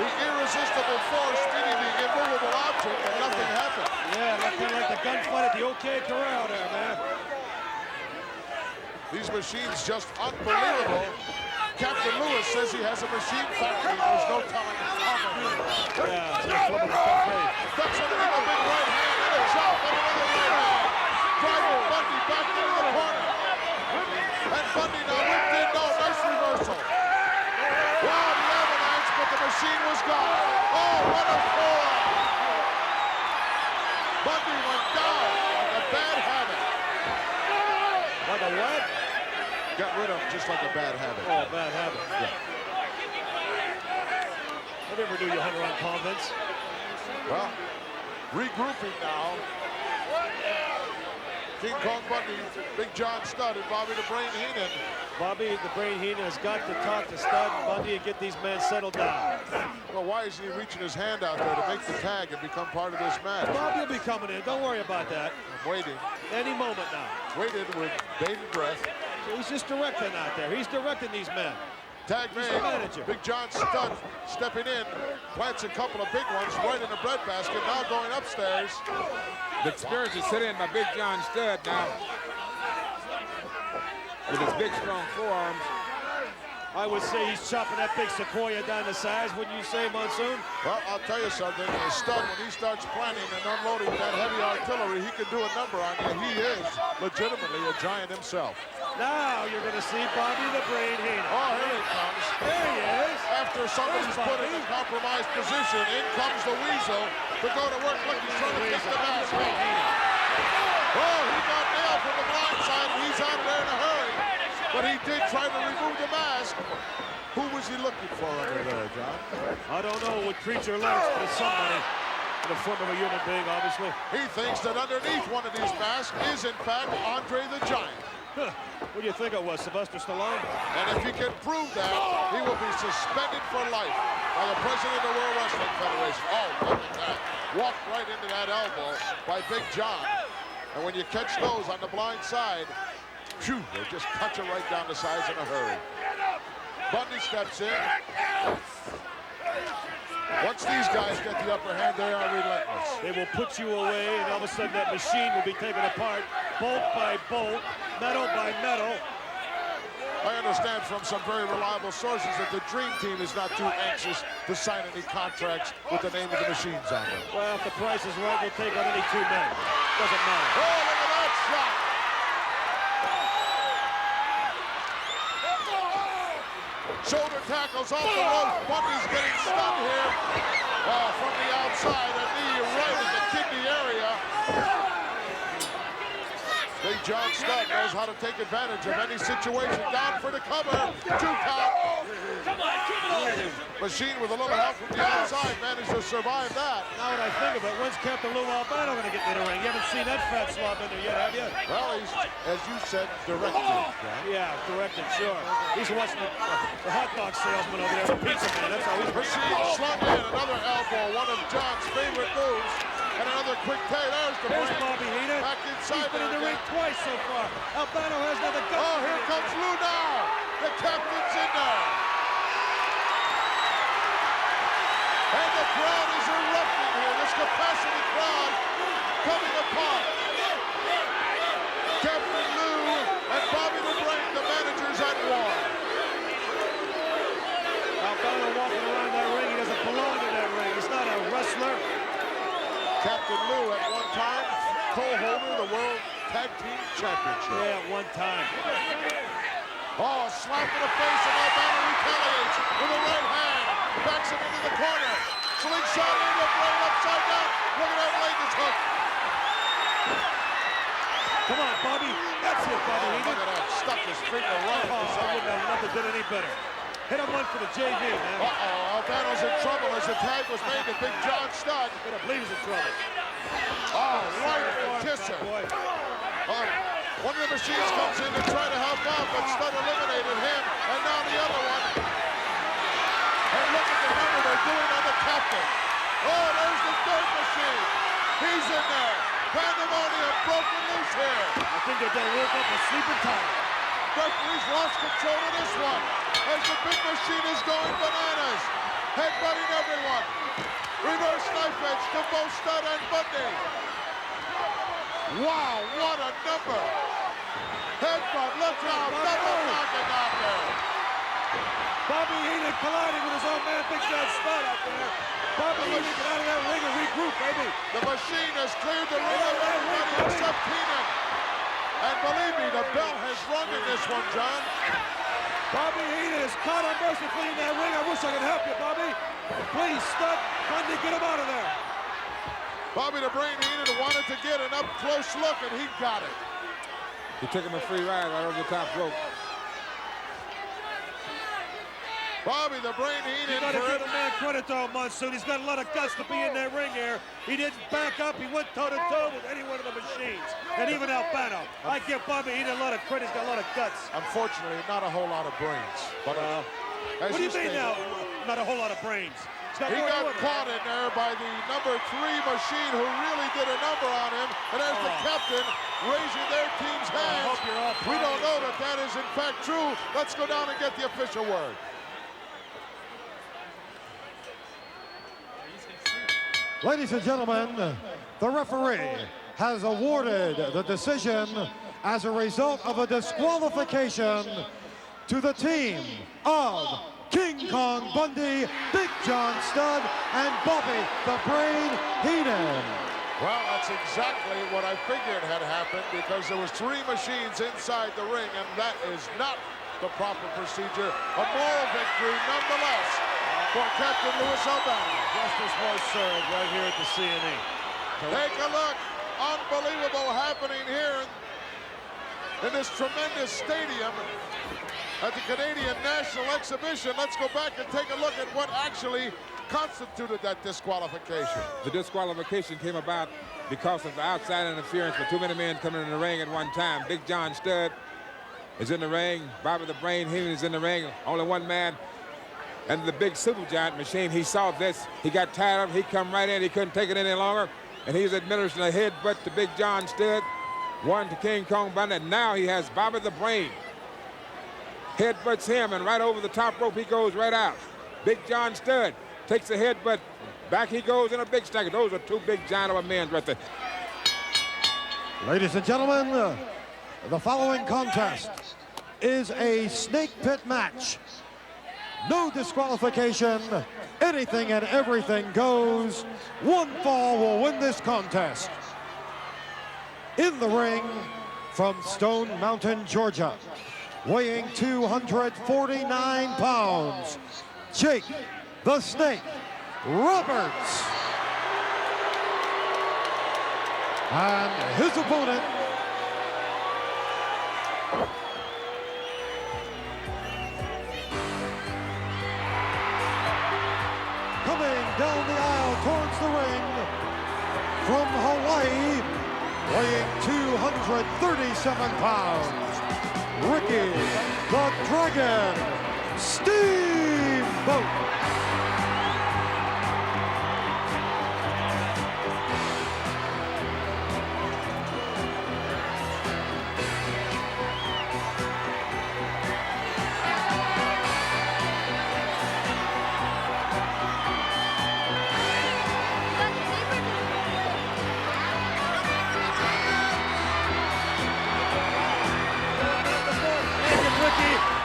The irresistible force meeting the immovable object, and nothing happened. Yeah, kind of like the gunfight at the OK Corral there, man. These machines just unbelievable. Captain Lewis says he has a machine factory. There's no telling how many. Yeah, it's a flip of the buffet. Ducks underneath a big right hand and a chop and another right hand. Driving Bundy back into the corner. And Bundy now whipped in. No, nice reversal. Wow, the avalanche, but the machine was gone. Oh, what a forearm. Bundy went down like a bad habit. Like a what? Got rid of just like a bad habit. Oh, bad habit. Yeah. Whatever do you hang around convents? Well, regrouping now. King Kong Bundy, Big John Studd, and Bobby the Brain Heenan. Bobby the Brain Heenan has got to talk to Studd and Bundy and get these men settled down. Well, why isn't he reaching his hand out there to make the tag and become part of this match? Bobby will be coming in. Don't worry about that. I'm waiting. Any moment now. Waited with bated breath. So he's just directing out there. He's directing these men. Tag made. Big John Studd stepping in, plants a couple of big ones right in the breadbasket. Now going upstairs. The experience is set in by Big John Studd now. With his big, strong forearms. I would say he's chopping that big sequoia down the sides, wouldn't you say, Monsoon? Well, I'll tell you something. Studd, when he starts planning and unloading that heavy artillery, he can do a number on you. He is legitimately a giant himself. Now you're going to see Bobby the Brain Heenan. Oh, here he comes. There he is. After someone's put in a compromised position, in comes the Weasel to go to work. Look, he's trying to kick the mask. Oh, he got nailed from the blind side, and he's out of there in a hurry. But but he did try to remove the mask. Who was he looking for under there, John? I don't know what creature lurks, but it's somebody in the form of a human being, obviously. He thinks that underneath one of these masks is, in fact, Andre the Giant. What do you think it was, Sylvester Stallone? And if he can prove that, he will be suspended for life by the president of the World Wrestling Federation. Oh, look at that. Walked right into that elbow by Big John. And when you catch those on the blind side, phew, they just cut you right down the sides in a hurry. Bundy steps in. Once these guys get the upper hand, they are relentless. They will put you away, and all of a sudden that machine will be taken apart, bolt by bolt, metal by metal. I understand from some very reliable sources that the Dream Team is not too anxious to sign any contracts with the name of the machines on them. Well, if the price is right, we'll take on any two men. Doesn't matter. Oh, look at that shot! Shoulder tackles off the rope. Bundy's getting stunned here. From the outside, a knee right in the kidney area. Big John Studd knows how to take advantage of any situation. Down for the cover. 2 count. Machine with a little help from the outside managed to survive that. Now that I think of it, when's Captain Lou Albano going to get in the ring? You haven't seen that fat slob in there yet, have you? Well, he's, as you said, directed. John. Yeah, directed, sure. He's watching the hot dog salesman over there, the pizza man. That's how he's Machine slung in another elbow, one of John's favorite moves. And another quick tag. There's Bobby Heenan. Back inside. He's been in the ring twice so far. Albano has another gun. Oh, here comes Lou now. The captain's in there. And the crowd is erupting here. This capacity crowd coming apart. Captain Lou and Bobby the Brain, the managers at war. Albano walking around that ring. He doesn't belong in that ring. He's not a wrestler. Captain Lou at one time co-holder of the World Tag Team Championship. Yeah, at one time. Oh, slap in the face, and Albano retaliates with a right hand. Backs him into the corner. Slingshot into Brain upside down. Look at that leg is hooked. Come on, Bobby. That's it, Bobby. Oh, look at that. Stuck his finger right in his I eye. wouldn't have nothing did any better. Hit him one for the JV, man. Uh-oh, Albano's in trouble as the tag was made to Big John Studd. I believe he's in trouble. Oh, right in the kisser. One of the machines comes in to try to help out, but Studd eliminated him, and now the other one. And look at the number they're doing on the captain. Oh, there's the third machine. He's in there. Pandemonium broken loose here. I think they done woke up a sleeping tiger. Referee's lost control of this one as the big machine is going bananas. Headbutting everyone. Reverse knife edge to both Studd and Bundy. Wow, what a number. Headbutt, look out, double knocker. Bobby Heenan colliding with his own man, Big John Studd out there. Bobby Heenan get out of that ring and regroup, baby. The machine has cleared the ring of everybody except Heenan. And believe me, the bell has rung in this one, John. Bobby Heenan is caught unmercifully in that ring. I wish I could help you, Bobby. Please, Studd, Bundy, get him out of there. Bobby the Brain Heenan wanted to get an up-close look, and he got it. He took him a free ride right over the top rope. Bobby the Brain Heenan. You gotta give the man credit though, Monsoon. He's got a lot of guts to be in that ring here. He didn't back up. He went toe-to-toe with any one of the machines. And even Albano. I give Bobby Heenan a lot of credit. He's got a lot of guts. Unfortunately, not a whole lot of brains. But what do you mean now? Not a whole lot of brains. He got caught in there by the number 3 machine who really did a number on him. And there's the captain raising their team's hands. We don't know that that is in fact true. Let's go down and get the official word. Ladies and gentlemen, the referee has awarded the decision as a result of a disqualification to the team of King Kong Bundy, Big John Studd, and Bobby the Brain Heenan. Well, that's exactly what I figured had happened because there was 3 machines inside the ring, and that is not the proper procedure. A moral victory, nonetheless, for Captain Louis Albano. Justice was served right here at the CNE. Take a look. Unbelievable happening here. in this tremendous stadium at the Canadian National Exhibition. Let's go back and take a look at what actually constituted that disqualification. The disqualification came about because of the outside interference with too many men coming in the ring at one time. Big John Studd is in the ring. Bobby the Brain Heenan is in the ring. Only one man. And the big Supergiant Machine, he saw this. He got tired of it. He come right in. He couldn't take it any longer. And he's administering a headbutt to Big John Studd. One to King Kong Bundy. And now he has Bobby the Brain. Headbutts him, and right over the top rope, he goes right out. Big John Studd takes a headbutt. Back he goes in a big stagger. Those are two big giant of a men right there. Ladies and gentlemen, the following contest is a snake pit match. No disqualification. Anything and everything goes. One fall will win this contest. In the ring from Stone Mountain, Georgia, weighing 249 pounds, Jake the Snake Roberts. And his opponent, coming down the aisle towards the ring from Hawaii, weighing 237 pounds, Ricky the Dragon Steamboat.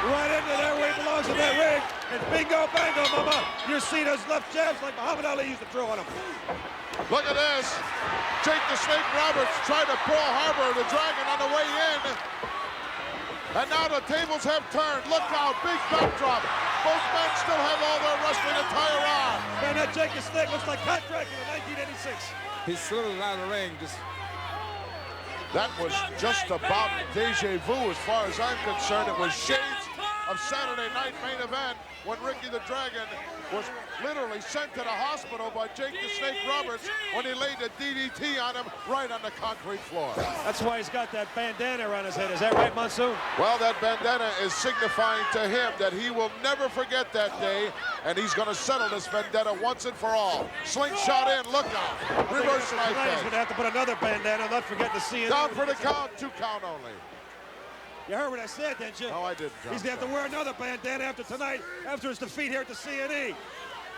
Right into there where he belongs in that ring. And bingo, bango, mama. You see those left jabs like Muhammad Ali used to throw on him. Look at this. Jake the Snake Roberts tried to Pearl Harbor the Dragon on the way in. And now the tables have turned. Look out, big backdrop. Both men still have all their wrestling attire on. Man, that Jake the Snake looks like Pat Dragon in 1986. He slithered out of the ring. That was just about deja vu as far as I'm concerned. It was shades of Saturday Night Main Event when Ricky the Dragon was literally sent to the hospital by Jake the Snake Roberts when he laid a DDT on him right on the concrete floor. That's why he's got that bandana around his head. Is that right, Monsoon? Well, that bandana is signifying to him that he will never forget that day, and he's going to settle this vendetta once and for all. Slingshot in, look out. Reverse knife He's going to have to put another bandana, not forget to see it. Down for the count, 2 count only. You heard what I said, didn't you? No, I didn't, John. He's going to have to wear another bandana after tonight, after his defeat here at the CNE.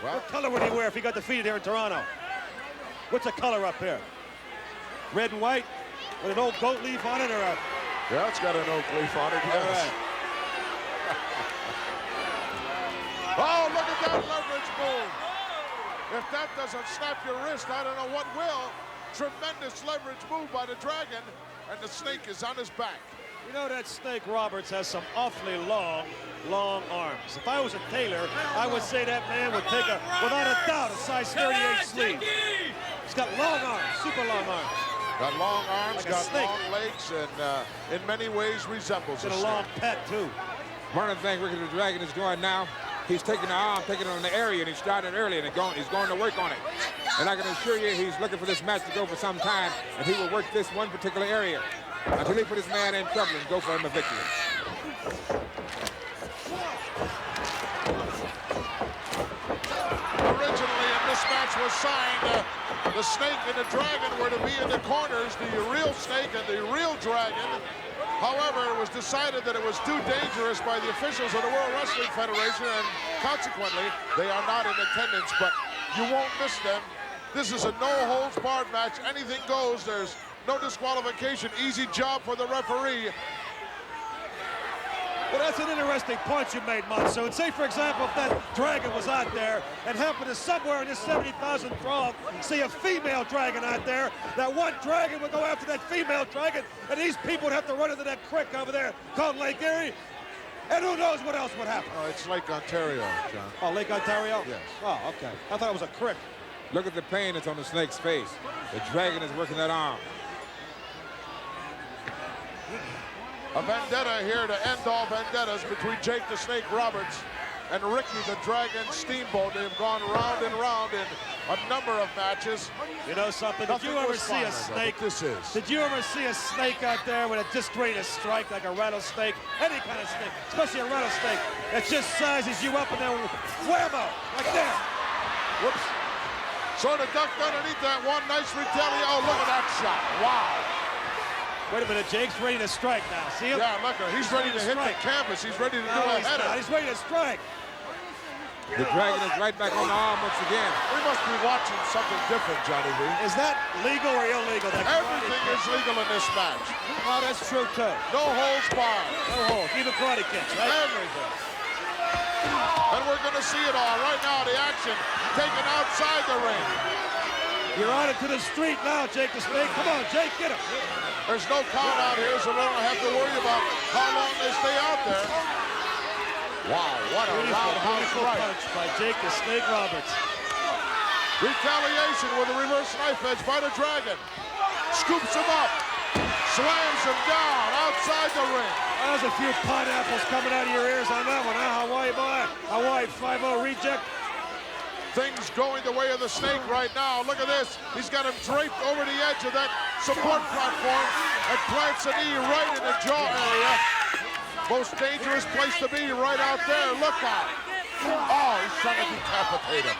Well, What color would he wear if he got defeated here in Toronto? What's the color up here? Red and white with an old goat leaf on it, or a... yeah, it's got an oak leaf on it, yes. All right. Oh, look at that leverage move. If that doesn't snap your wrist, I don't know what will. Tremendous leverage move by the Dragon, and the Snake is on his back. You know that Snake Roberts has some awfully long arms. If I was a tailor, I would say that man would take without a doubt, a size 38 sleeve. He's got long arms, super long arms. Got long arms, Like a got snake. long legs, and in many ways resembles He's a got a long snake. pet, too. One of the things Ricky the Dragon is doing now, he's taking the arm, taking it on the area, and he started early, and he's going to work on it. And I can assure you, he's looking for this match to go for some time, and he will work this one particular area until he put his man in trouble and go for him a victory. Originally, and this match was signed, the Snake and the Dragon were to be in the corners, the real Snake and the real Dragon. However, it was decided that it was too dangerous by the officials of the World Wrestling Federation, and consequently, they are not in attendance, but you won't miss them. This is a no-holds-barred match. Anything goes. There's no disqualification. Easy job for the referee. Well, that's an interesting point you made, Monsoon. Say, for example, if that Dragon was out there and happened to somewhere in this 70,000 throng see a female Dragon out there, that one Dragon would go after that female Dragon, and these people would have to run into that creek over there called Lake Erie, and who knows what else would happen. Oh, it's Lake Ontario, John. Oh, Lake Ontario? Yes. Oh, okay. I thought it was a creek. Look at the pain that's on the Snake's face. The Dragon is working that arm. A vendetta here to end all vendettas between Jake the Snake Roberts and Ricky the Dragon Steamboat. They've gone round and round in a number of matches. You know something? Did you ever see a snake? This is. Did you ever see a snake out there with a just ready to strike like a rattlesnake? Any kind of snake, especially a rattlesnake that just sizes you up and then whammo, like that. Whoops. Sort of ducked underneath that one. Nice retaliation. Oh, look at that shot. Wow. Wait a minute, Jake's ready to strike now. See him? Yeah, look, he's ready to hit the canvas. He's ready to do a header. He's ready to strike. The Dragon is right back on the arm once again. We must be watching something different, Johnny B. Is that legal or illegal? Everything is legal in this match. Oh, that's true, too. No holds barred. No holds, even karate kicks, right? Everything. And we're going to see it all right now, the action taken outside the ring. You're on it to the street now, Jake the Snake. Come on, Jake, get him. There's no count out here, so we don't have to worry about how long they stay out there. Wow, what a roundhouse right. Punch by Jake the Snake Roberts. Retaliation with a reverse knife edge by the Dragon. Scoops him up. Slams him down outside the ring. There's a few pineapples coming out of your ears on that one, huh? Hawaii boy. Hawaii 5-0 reject. Things going the way of the Snake right now. Look at this. He's got him draped over the edge of that support platform and plants a knee right in the jaw area. Most dangerous place to be right out there. Look out. Oh, he's trying to decapitate him.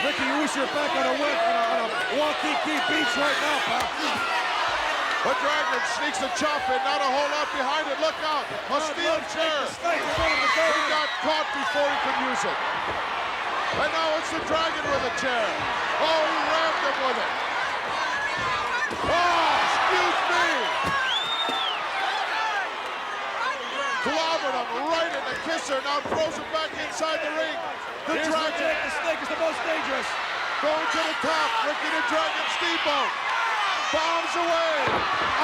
Ricky, you wish you were back on a Waikiki beach right now, pal. The Dragon sneaks the chop in, not a whole lot behind it. Look out. A steel chair. He got caught before he could use it. And now it's the Dragon with a chair. Oh, he rammed him with it. Oh, excuse me. Clobbered him right in the kisser. Now throws him back inside the ring. The Dragon. Jake the Snake is the most dangerous. Going to the top. Ricky the Dragon Steamboat. Bombs away.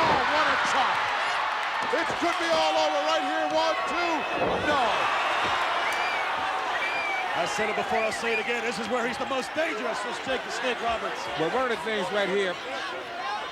Oh, what a chop. It could be all over right here. 1, 2. No. I said it before, I'll say it again. This is where he's the most dangerous, this Jake the Snake Roberts. Well, one of the things right here,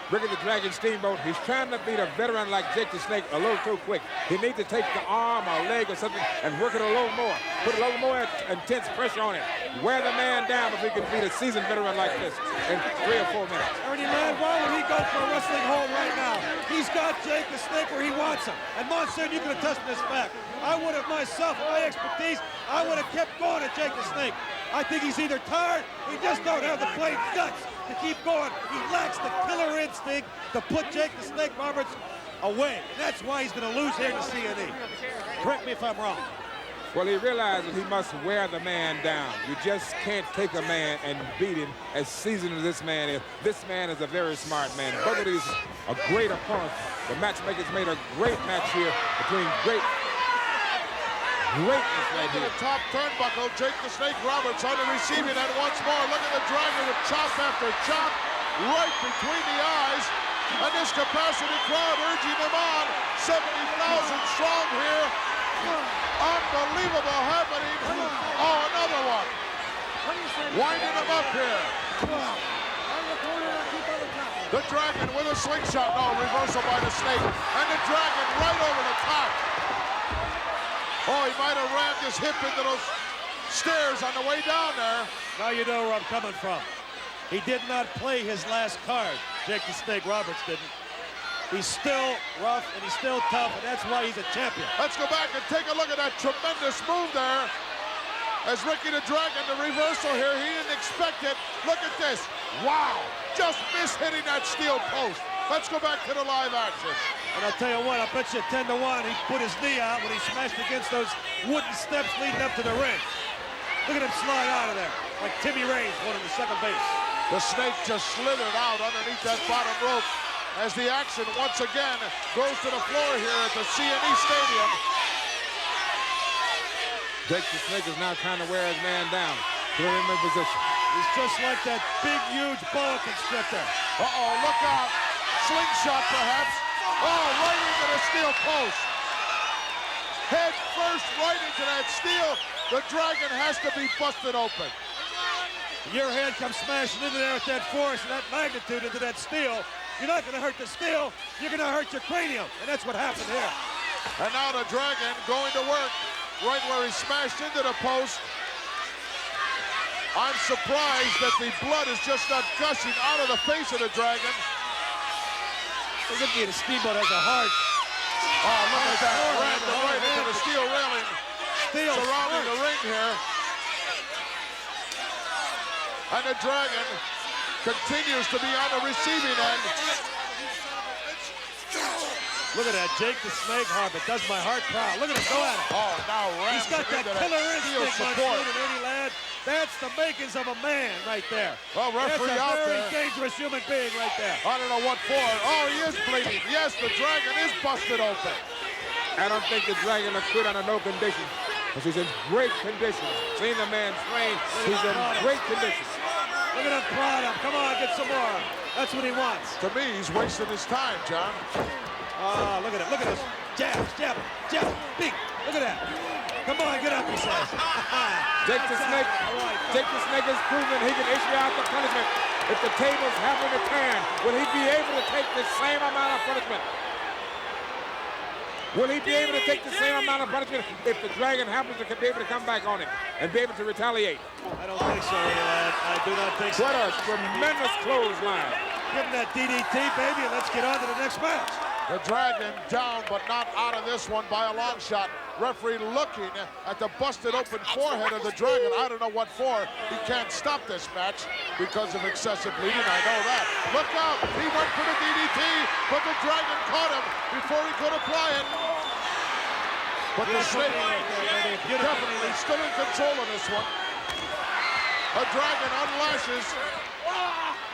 Ricky the Dragon Steamboat, he's trying to beat a veteran like Jake the Snake a little too quick. He needs to take the arm or leg or something and work it a little more. Put a little more intense pressure on it. Wear the man down if he can beat a seasoned veteran like this in 3 or 4 minutes. Ernie Ladd, why would he go for a wrestling hold right now? He's got Jake the Snake where he wants him. And Monsoon, you can attest to this fact. I would have myself, my expertise, I would have kept going at Jake the Snake. I think he's either tired, he just don't have the plain guts to keep going. He lacks the killer instinct to put Jake the Snake Roberts away. And that's why he's going to lose here in the CNE. Correct me if I'm wrong. Well, he realizes he must wear the man down. You just can't take a man and beat him as seasoned as this man is. This man is a very smart man. Both of these are great opponents. The matchmakers made a great match here between greatness right To here. the top turnbuckle, Jake the Snake Roberts on the receiving end once more. Look at the Dragon with chop after chop right between the eyes. And this capacity crowd urging them on. 70,000 strong here. Unbelievable happening. Oh, another one. Winding him up here. The Dragon with a slingshot. No, reversal by the Snake. And the Dragon right over the top. Oh, he might have rammed his hip into those stairs on the way down there. Now you know where I'm coming from. He did not play his last card. Jake the Snake Roberts didn't. He's still rough and he's still tough, and that's why he's a champion. Let's go back and take a look at that tremendous move there. As Ricky the Dragon, the reversal here, he didn't expect it. Look at this. Wow, just missed hitting that steel post. Let's go back to the live action. And I'll tell you what, I bet you 10 to 1 he put his knee out when he smashed against those wooden steps leading up to the ring. Look at him slide out of there, like Timmy Reigns won in the second base. The Snake just slithered out underneath that bottom rope as the action once again goes to the floor here at the CNE Stadium. Jake the Snake is now trying to wear his man down. Put him in position. He's just like that big, huge boa constrictor. Uh-oh, look out. Slingshot, perhaps. Oh, right into the steel post. Head first right into that steel. The Dragon has to be busted open. Your head comes smashing into there with that force and that magnitude into that steel. You're not going to hurt the steel. You're going to hurt your cranium. And that's what happened here. And now the Dragon going to work right where he smashed into the post. I'm surprised that the blood is just not gushing out of the face of the Dragon. Look at the speedboat has a heart. Oh, look at that. Ran right into the steel railing surrounding the ring here. And the Dragon continues to be on the receiving end. Look at that, Jake the Snake Harbor. Does my heart proud. Look at him go at it. Oh, now rams He's got that into killer steel instinct, support. Monsoon and Ernie Ladd. That's the makings of a man right there. Well, referee out That's a very there. dangerous human being right there. I don't know what for. Oh, he is bleeding. Yes, the Dragon is busted open. I don't think the Dragon will quit under no condition, because he's in great condition. Seen the man train, he's in great condition. Look at him prod him. Come on, get some more. That's what he wants. To me, he's wasting his time, John. Oh, look at it. Look at this. Jab, jab, jab. Big. Look at that. Come on, get up, he says. Jake the Snake. Jake the Snake has proven he can issue out the punishment. If the tables happen to turn, will he be able to take the same amount of punishment? Will he be able to take the same amount of punishment if the Dragon happens to be able to come back on him and be able to retaliate? I don't think so, lad. I do not think so. What a tremendous clothesline. Give him that DDT, baby, and let's get on to the next match. The Dragon down, but not out of this one by a long shot. Referee looking at the busted open forehead of the Dragon. I don't know what for. He can't stop this match because of excessive bleeding. I know that. Look out. He went for the DDT, but the Dragon caught him before he could apply it. But the Snake definitely still in control of this one. The Dragon unlashes.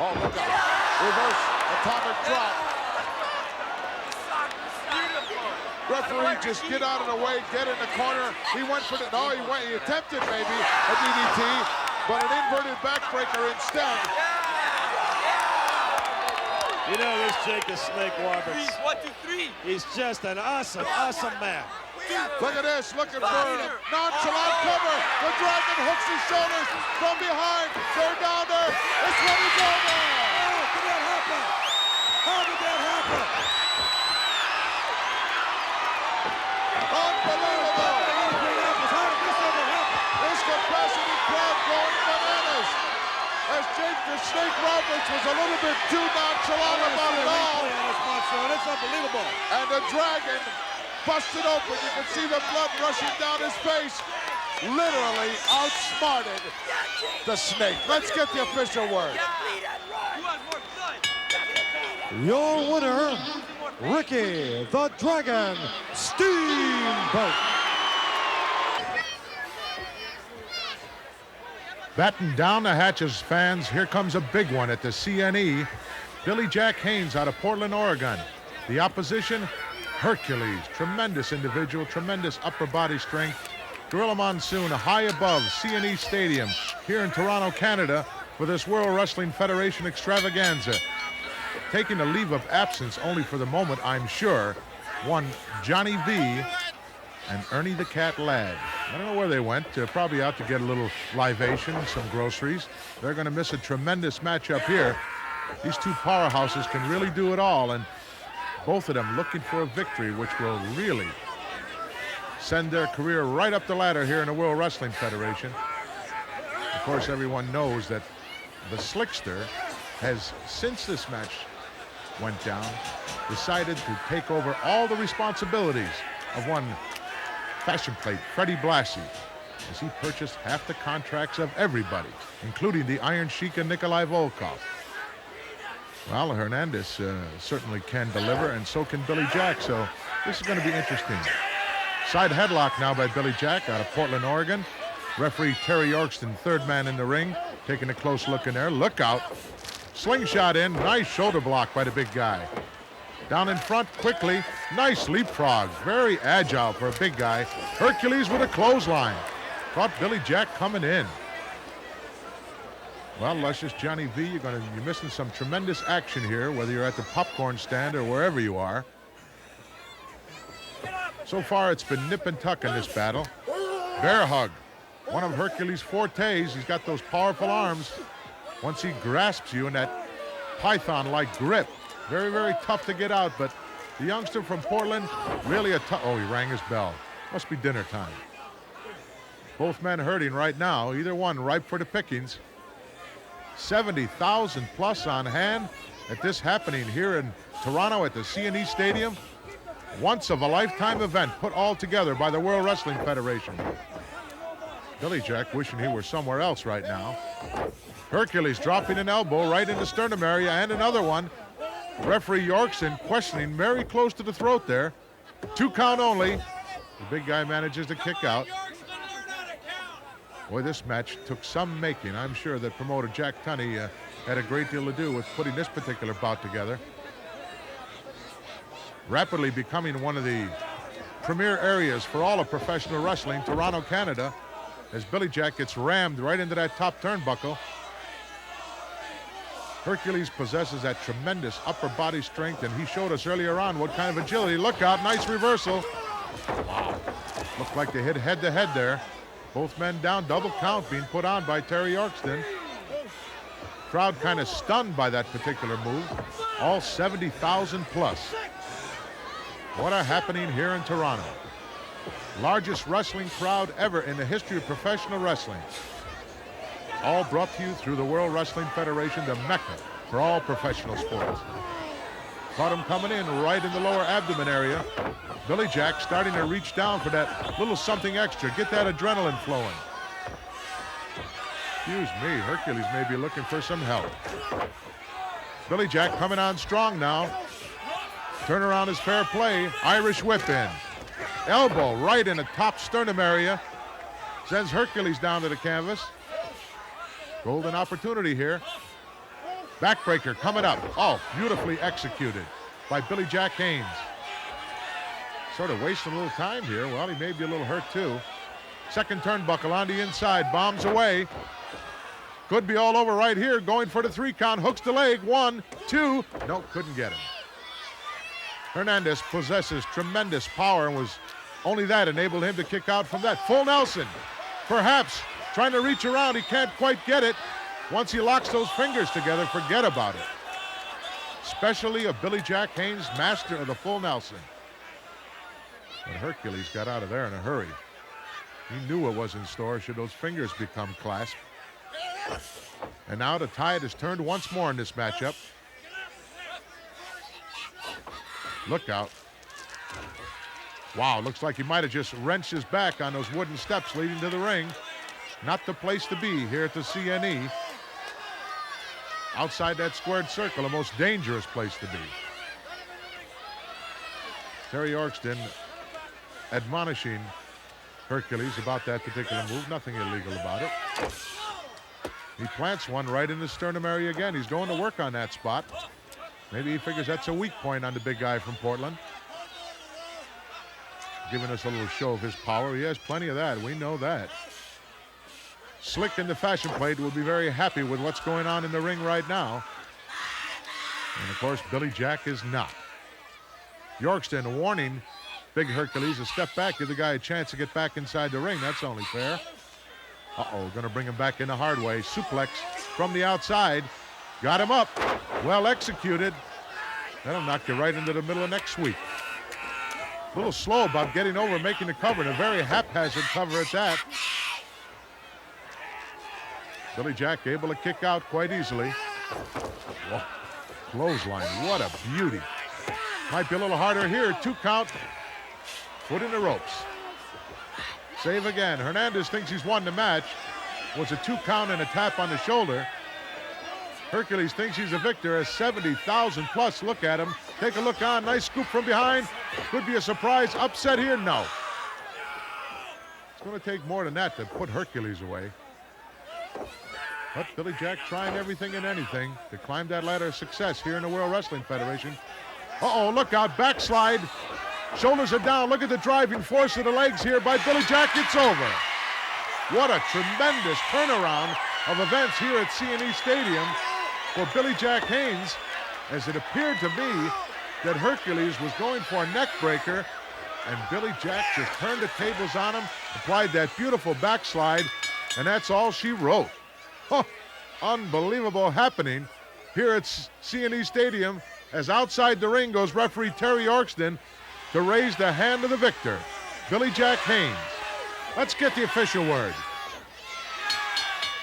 Oh, look out. Reverse atomic drop. Referee, just get out of the way, get in the corner. He went for the, no, he attempted maybe a DDT, but an inverted backbreaker instead. You know this Jake the Snake Roberts. 1, 2, 3. He's just an awesome, awesome man. Look at this, looking for a nonchalant cover. The Dragon hooks his shoulders from behind. They're down there. It's running over. How did that happen? How did that happen? Unbelievable. How did this ever happen? This capacity crowd going bananas. As Jake the Snake Roberts was a little bit too nonchalant about it all. It's unbelievable. And the Dragon busted open. You can see the blood rushing down his face. Literally outsmarted the Snake. Let's get the official word. Your winner, Ricky the Dragon Steamboat. Batten down the hatches, fans. Here comes a big one at the CNE. Billy Jack Haynes out of Portland, Oregon. The opposition, Hercules. Tremendous individual, tremendous upper body strength. Gorilla Monsoon high above CNE Stadium here in Toronto, Canada for this World Wrestling Federation extravaganza. Taking a leave of absence only for the moment, I'm sure, one Johnny V and Ernie the Cat Ladd. I don't know where they went, probably out to get a little libation and some groceries. They're going to miss a tremendous matchup here. These two powerhouses can really do it all, and both of them looking for a victory, which will really send their career right up the ladder here in the World Wrestling Federation. Of course, everyone knows that the Slickster has, since this match went down, decided to take over all the responsibilities of one fashion plate, Freddie Blassie, as he purchased half the contracts of everybody, including the Iron Sheik and Nikolai Volkov. Well, Hernandez certainly can deliver, and so can Billy Jack, so this is going to be interesting. Side headlock now by Billy Jack out of Portland, Oregon. Referee Terry Yorkston, third man in the ring, taking a close look in there. Look out. Slingshot in. Nice shoulder block by the big guy. Down in front quickly. Nice leapfrog. Very agile for a big guy. Hercules with a clothesline. Caught Billy Jack coming in. Well, Luscious Johnny V, you're missing some tremendous action here, whether you're at the popcorn stand or wherever you are. So far, it's been nip and tuck in this battle. Bear hug. One of Hercules' fortes. He's got those powerful arms. Once he grasps you in that python-like grip, very, very tough to get out, but The youngster from Portland, really a tough. Oh, he rang his bell. Must be dinner time. Both men hurting right now. Either one ripe for the pickings. 70,000 plus on hand at this happening here in Toronto at the CNE Stadium. Once of a lifetime event put all together by the World Wrestling Federation. Billy Jack wishing he were somewhere else right now. Hercules dropping an elbow right in the sternum area and another one. Referee Yorkson questioning very close to the throat there. 2 count only. The big guy manages to kick out. Boy, this match took some making. I'm sure that promoter Jack Tunney had a great deal to do with putting this particular bout together. Rapidly becoming one of the premier areas for all of professional wrestling, Toronto, Canada, as Billy Jack gets rammed right into that top turnbuckle. Hercules possesses that tremendous upper body strength, and he showed us earlier on what kind of agility. Look out, nice reversal. Wow, looked like they hit head-to-head there. Both men down, double count being put on by Terry Yorkston. Crowd kind of stunned by that particular move. All 70,000 plus. What a happening here in Toronto. Largest wrestling crowd ever in the history of professional wrestling. All brought to you through the World Wrestling Federation, the mecca for all professional sports. Caught him coming in right in the lower abdomen area. Billy Jack starting to reach down for that little something extra. Get that adrenaline flowing. Excuse me, Hercules may be looking for some help. Billy Jack coming on strong now. Turnaround is fair play. Irish whip in. Elbow right in the top sternum area. Sends Hercules down to the canvas. Golden opportunity here. Backbreaker coming up. Oh, beautifully executed by Billy Jack Haynes. Sort of wasting a little time here. Well, he may be a little hurt too. Second turnbuckle on the inside. Bombs away. Could be all over right here. Going for the 3 count. Hooks the leg. 1, 2. Nope, couldn't get him. Hernandez possesses tremendous power and was only that enabled him to kick out from that. Full Nelson. Perhaps trying to reach around. He can't quite get it. Once he locks those fingers together, forget about it. Especially a Billy Jack Haynes, master of the full Nelson. But Hercules got out of there in a hurry. He knew what was in store should those fingers become clasped. And now the tide has turned once more in this matchup. Look out. Wow, looks like he might have just wrenched his back on those wooden steps leading to the ring. Not the place to be here at the CNE. Outside that squared circle, the most dangerous place to be. Terry Yorkston admonishing Hercules about that particular move. Nothing illegal about it. He plants one right in the sternum area again. He's going to work on that spot. Maybe he figures that's a weak point on the big guy from Portland. Giving us a little show of his power. He has plenty of that. We know that. Slick in the fashion plate will be very happy with what's going on in the ring right now. And of course, Billy Jack is not. Yorkston warning Big Hercules to step back, give the guy a chance to get back inside the ring. That's only fair. Uh-oh, gonna bring him back in the hard way. Suplex from the outside. Got him up. Well executed. That'll knock you right into the middle of next week. A little slow about getting over, making the cover, and a very haphazard cover at that. Billy Jack able to kick out quite easily. Whoa. Clothesline, what a beauty. Might be a little harder here. 2 count. Foot in the ropes. Save again. Hernandez thinks he's won the match. Was a 2 count and a tap on the shoulder. Hercules thinks he's a victor as 70,000 plus. Look at him. Take a look on. Nice scoop from behind. Could be a surprise upset here. No. It's going to take more than that to put Hercules away. But Billy Jack trying everything and anything to climb that ladder of success here in the World Wrestling Federation. Uh-oh, look out, backslide. Shoulders are down. Look at the driving force of the legs here by Billy Jack. It's over. What a tremendous turnaround of events here at CNE Stadium for Billy Jack Haynes, as it appeared to be that Hercules was going for a neck breaker, and Billy Jack just turned the tables on him, applied that beautiful backslide, and that's all she wrote. Oh, unbelievable happening here at CNE Stadium as outside the ring goes referee Terry Orkston to raise the hand of the victor, Billy Jack Haynes. Let's get the official word.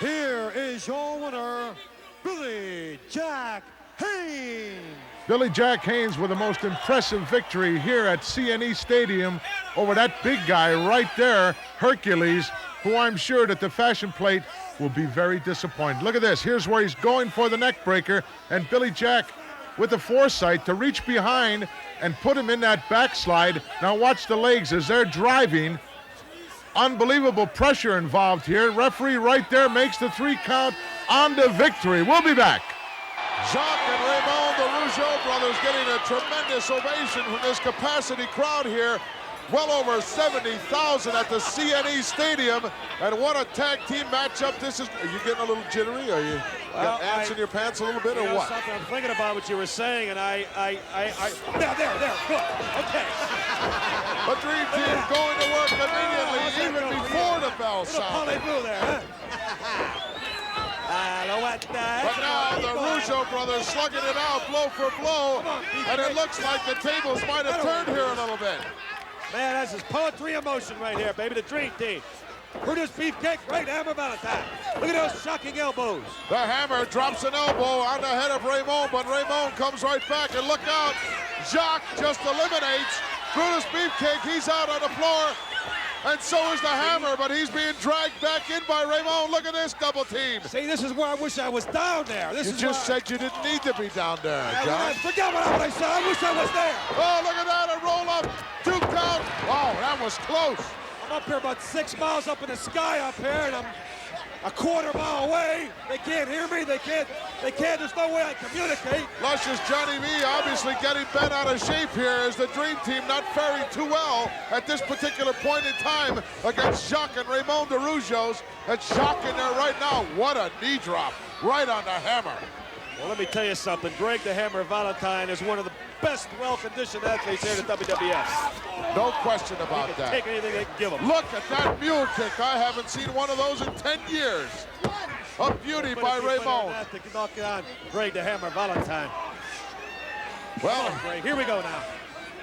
Here is your winner, Billy Jack Haynes. Billy Jack Haynes with the most impressive victory here at CNE Stadium over that big guy right there, Hercules, who I'm sure that the Fashion Plate will be very disappointed. Look at this. Here's where he's going for the neck breaker, and Billy Jack with the foresight to reach behind and put him in that backslide. Now watch the legs as they're driving. Unbelievable pressure involved here. Referee right there makes the 3 count on the victory. We'll be back. Jacques and Raymond, the Rougeau brothers, getting a tremendous ovation from this capacity crowd here. Well over 70,000 at the CNE Stadium. And what a tag team matchup this is. Are you getting a little jittery? Are you got ants in your pants a little bit, or what? Something I'm thinking about what you were saying, and there, good, okay. The Dream Team going to work immediately, even before the bell sounded. There, huh? But now the Rougeau brothers slugging it out blow for blow, and it looks like the tables might have turned here a little bit. Man, that's his poetry of motion right here, baby. The Dream Team. Brutus Beefcake, right Hammer Valentine. Look at those shocking elbows. The Hammer drops an elbow on the head of Raymond, but Raymond comes right back, and look out. Jacques just eliminates Brutus Beefcake. He's out on the floor, and so is the Hammer, but he's being dragged back in by Raymond. Look at this double team. See, this is where I wish I was down there. You just said you didn't need to be down there, John. Forget what I said. I wish I was there. Oh, look at that, a roll up, 2 count. Oh, that was close. I'm up here about 6 miles up in the sky up here, and I'm a quarter mile away. They can't hear me. They can't. There's no way I can communicate. Luscious Johnny V obviously getting bent out of shape here as the Dream Team not faring too well at this particular point in time against Jacques and Raymond de Rougeau's. That's Jacques in there right now. What a knee drop right on the Hammer. Well, let me tell you something. Greg the Hammer Valentine is one of the best well-conditioned athletes here at the WWF. No question about that. Take anything they can give him. Look at that mule kick. I haven't seen one of those in 10 years. A beauty by Raymond. To knock it on Greg the Hammer Valentine. Well, Greg, here we go now.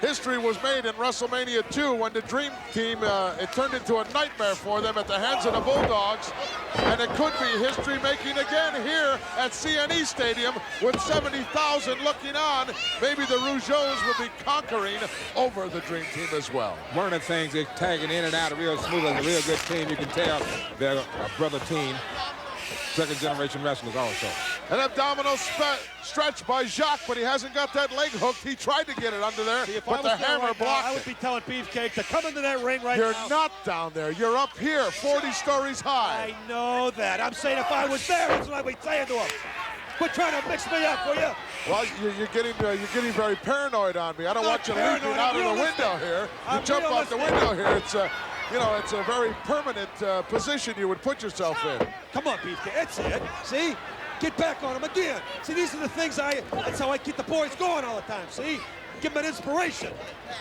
History was made in WrestleMania 2 when the Dream Team, it turned into a nightmare for them at the hands of the Bulldogs. And it could be history making again here at CNE Stadium with 70,000 looking on. Maybe the Rougeaus will be conquering over the Dream Team as well. One of the things they're tagging in and out real smooth as a real good team. You can tell they're a brother team. Second generation wrestlers also. An abdominal stretch by Jacques, but he hasn't got that leg hooked. He tried to get it under there, but the Hammer blocked I would be telling Beefcake to come into that ring right now. You're not down there. You're up here, 40 stories high. I know that. I'm saying if I was there, that's what I'd be saying to him. Quit trying to mix me up, will you? Well, you're getting very paranoid on me. I don't want you leaping out of the window here. You jump out the window here. It's it's a very permanent position you would put yourself in. Come on, Beefcake. That's it. See? Get back on him again. See, these are the things that's how I keep the boys going all the time. See? Give them an inspiration.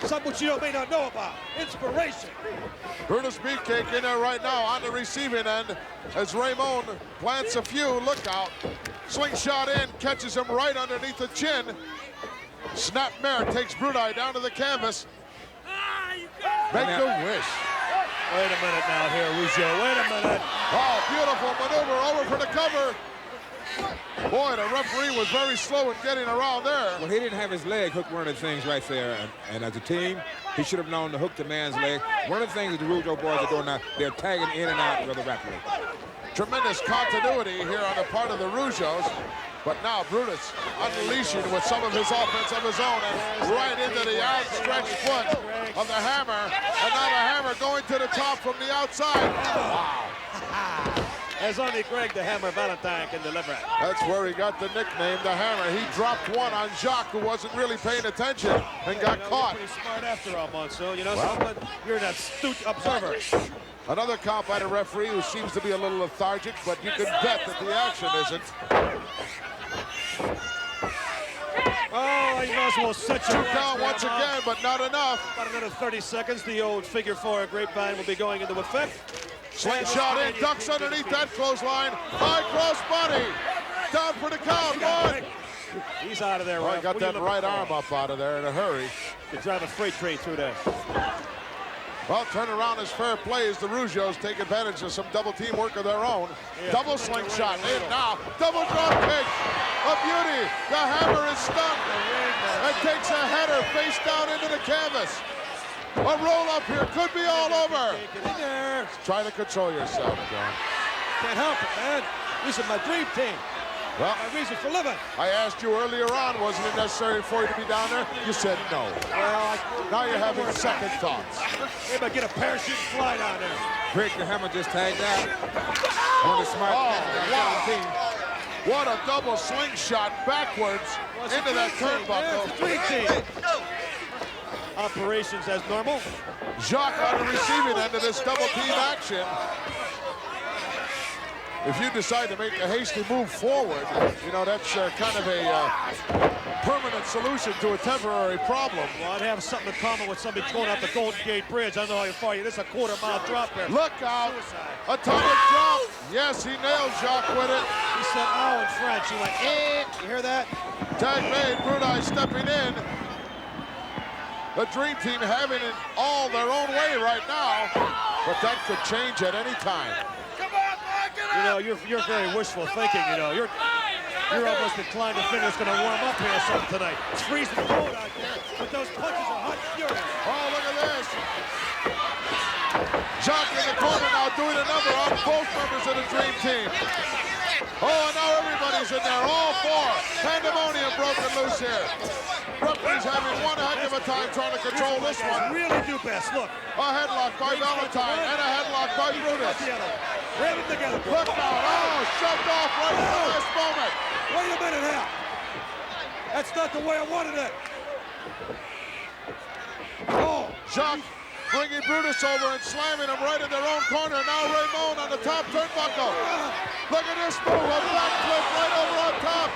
Something which you may not know about. Inspiration. Brutus Beefcake in there right now on the receiving end as Raymond plants a few. Look out. Slingshot in, catches him right underneath the chin. Snap mare takes Brudi down to the canvas. Make a wish. Wait a minute now here, Rougeau. Wait a minute. Oh, beautiful maneuver over for the cover. Boy, the referee was very slow in getting around there. Well, he didn't have his leg hooked, one of the things right there. And as a team, he should have known to hook the man's leg. One of the things that the Rougeau boys are doing now, they're tagging in and out rather rapidly. Tremendous continuity here on the part of the Rougeaus. But now Brutus unleashing with some of his offense of his own and right into the outstretched foot of the Hammer. And now the Hammer going to the top from the outside. Wow. As only Greg the Hammer Valentine can deliver it. That's where he got the nickname, the Hammer. He dropped one on Jacques, who wasn't really paying attention and got caught. You're pretty smart after all, Monsoon. You know something? You're an astute observer. Another count by the referee who seems to be a little lethargic, but you can bet that the action isn't. Oh, he might as well set you 2 count once again, but not enough. About another 30 seconds. The old figure 4 grapevine will be going into effect. Slingshot in, ducks underneath that clothesline. High cross body. Down for the count. 1, He's out of there, Well, Ref. got What are you that looking right for? arm up out of there in a hurry. You drive a freight train through there. Well, turn around is fair play as the Rougeaus take advantage of some double team work of their own. Yeah. Double slingshot in now. Double drop kick. A beauty. The Hammer is stunned. And takes a header face down into the canvas. A roll up here could be all over. Get in there. Try to control yourself, John. Can't help it, man. This is my dream team. Well, My reason for living. I asked you earlier on, wasn't it necessary for you to be down there? You said no. Well, Now you're having second thoughts. maybe I get a parachute and fly down there. Rick the Hammer just tagged out. One of the smart wow. team. What a double slingshot backwards into that turnbuckle. Dream team. Operations as normal. Jacques on the receiving end of this double team action. If you decide to make a hasty move forward, you know, that's kind of a permanent solution to a temporary problem. Well, I'd have something in common with somebody going up the Golden Gate Bridge. I know how far you. This is a quarter-mile drop there. Look out. Suicide. Atomic drop. Yes, he nailed Jacques with it. He said, "Oh," in French. He went, "Eh." You hear that? Tag made, Brunei stepping in. The Dream Team having it all their own way right now, but that could change at any time. You know, you're very wishful thinking. You know, you're almost inclined to think it's going to warm up here or something tonight. It's freezing cold out there, but those punches are hot and furious. Oh, look at this. Jacques in the corner now doing a number on both members of the Dream Team. Oh, and now everybody's in there, all four. Pandemonium broken loose here. Referee's having one heck of a time trying to control this one. Really do best. Look. A headlock by Valentine and a headlock by Brutus. Ram them together. Look now, oh, shoved off right at the last moment. Wait a minute now. That's not the way I wanted it. Oh, Jacques bringing Brutus over and slamming him right in their own corner. Now Raymond on the top turnbuckle. Look at this move, a backflip right over on top.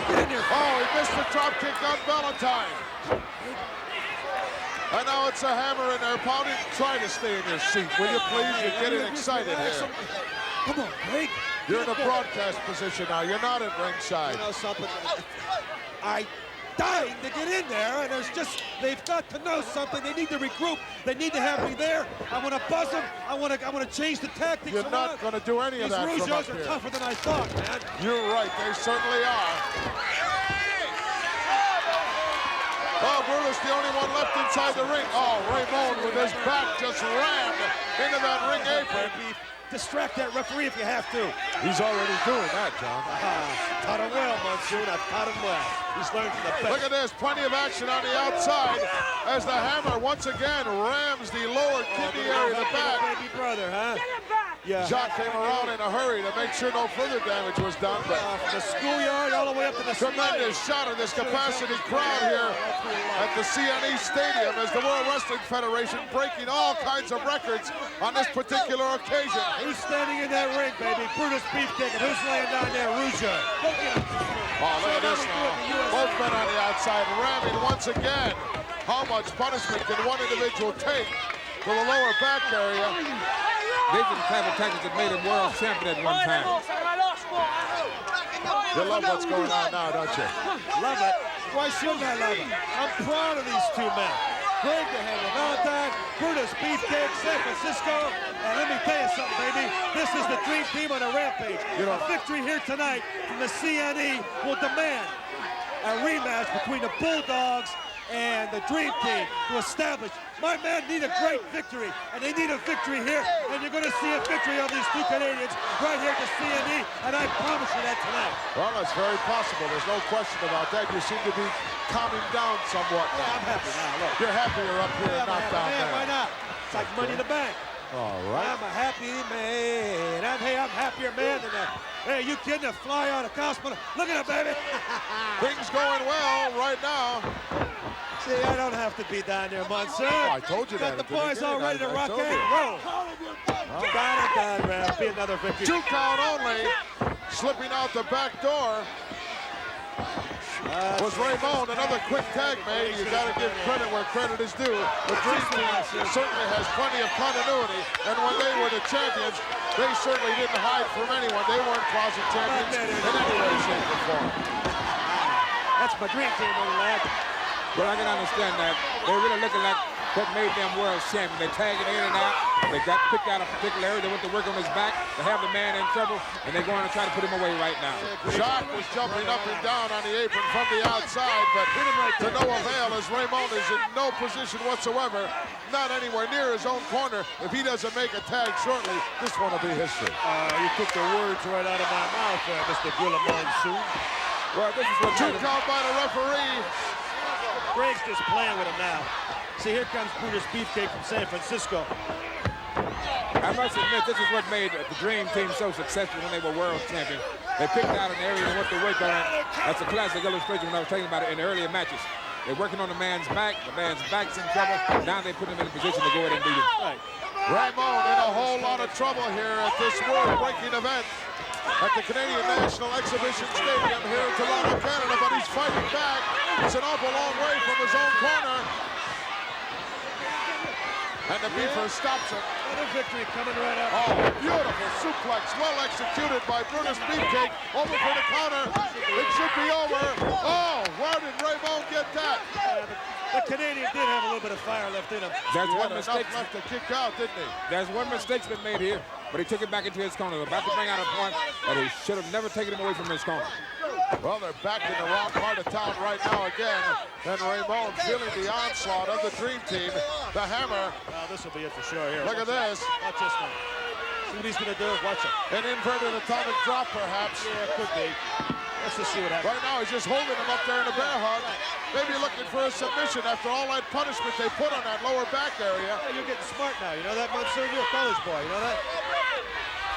get in there. Oh, he missed the drop kick on Valentine. And now it's a Hammer in there pounding. Try to stay in your seat, will you please? You're getting excited here. Come on, Greg. You're in a broadcast position now. You're not at ringside. You know something? I dying to get in there, and there's just, they've got to know something. They need to regroup. They need to have me there. I want to buzz them. I want to change the tactics. You're not going to do any of that from up These Rougeaus are here. tougher than I thought, man. You're right. They certainly are. Oh, Brutus, the only one left inside the ring. Oh, Raymond with his back just rammed into that ring apron. Distract that referee if you have to. He's already doing that, John. Taught him well, Monsoon. I've taught him well. He's learned from the best. Look at this, plenty of action on the outside as the Hammer once again rams the lower kidney area of the back. Baby brother, huh? Yeah. Jacques came around in a hurry to make sure no further damage was done, but From the schoolyard all the way up to the tremendous shot of this capacity crowd here at the CNE Stadium as the World Wrestling Federation breaking all kinds of records on this particular occasion. Who's standing in that ring, baby? Brutus Beefcake. And who's laying down there? Rougeau. Go get him. Oh, look at this now. Both men on the outside ramming once again. How much punishment can one individual take to the lower back area? These are the type of tactics that made him world champion at one time. You love what's going on now, don't you? Love it. Why shouldn't I love it? I'm proud of these two men. Greg the Hammer Valentine, Brutus Beefcake, San Francisco. And let me tell you something, baby. This is the Dream Team on a rampage. A victory here tonight from the CNE will demand a rematch between the Bulldogs and the Dream Team to establish. My men need a great victory, and they need a victory here, and you're going to see a victory of these two Canadians right here at the CNE, and I promise you that tonight. Well, that's very possible. There's no question about that. You seem to be calming down somewhat Yeah, now. I'm happy now, look. You're happier up here and Yeah, not down man, there. why not? It's like money in the bank. All right. I'm a happy man. I'm happier man than that. Hey, you kidding? A fly out of Cosmo. Look at him, baby. Things going well right now. See, I don't have to be down there, Monsoon. I told you Got that the at the boys all beginning. ready to I rock told and you. roll. Got it done, man. Be another victory. 2 count only. Slipping out the back door was Raymond. Another quick tag made. You got to give credit where credit is due. The Dream Team certainly has plenty of continuity, and when they were the champions, they certainly didn't hide from anyone. They weren't closet champions in any way, shape, or form. That's my dream team, little lad. Well, I can understand that. They're really looking like what made them world champion. They're tagging in and out. They got picked out a particular area. They went to work on his back. They have the man in trouble, and they're going to try to put him away right now. Jacques was jumping up and down on the apron from the outside, but to no avail as Ramon is in no position whatsoever, not anywhere near his own corner. If he doesn't make a tag shortly, this one will be history. You took the words right out of my mouth, Mr. Guillermo soon. Well, this is what 2 count by the referee. Greg's just playing with him now. See, here comes Brutus Beefcake from San Francisco. I must admit, this is what made the Dream Team so successful when they were world champions. They picked out an area and went to work on it. That's a classic illustration when I was talking about it in the earlier matches. They're working on the man's back. The man's back's in trouble. Now they put him in a position to go ahead and beat him. Right. Ramon in a whole lot of trouble here at this world-breaking event at the Canadian National Exhibition Stadium here in Toronto, Canada, but he's fighting back. He's an awful long way from his own corner. And the Beefer stops him. Another victory coming right up. Oh, beautiful suplex, well executed by Brutus Beefcake. Over for the counter. It should be over. Oh, where did Ramon get that? The Canadian did have a little bit of fire left in him. That's He one had mistake. enough left to kick out, didn't he? There's one mistake's been made here, but he took it back into his corner. They're about to bring out a point that he should have never taken him away from his corner. Well, they're back in the wrong part of town right now again. And Ramon feeling the onslaught of the Dream Team. The hammer. Well, this will be it for sure here. Look at this. Watch this one. See what he's going to do? Watch it. An inverted atomic drop, perhaps. Yeah, it could be. Let's just see what happens. Right now, he's just holding him up there in a bear hug. Maybe looking for a submission after all that punishment they put on that lower back area. Yeah, you're getting smart now. You know that, Monsieur? You're a college boy. You know that?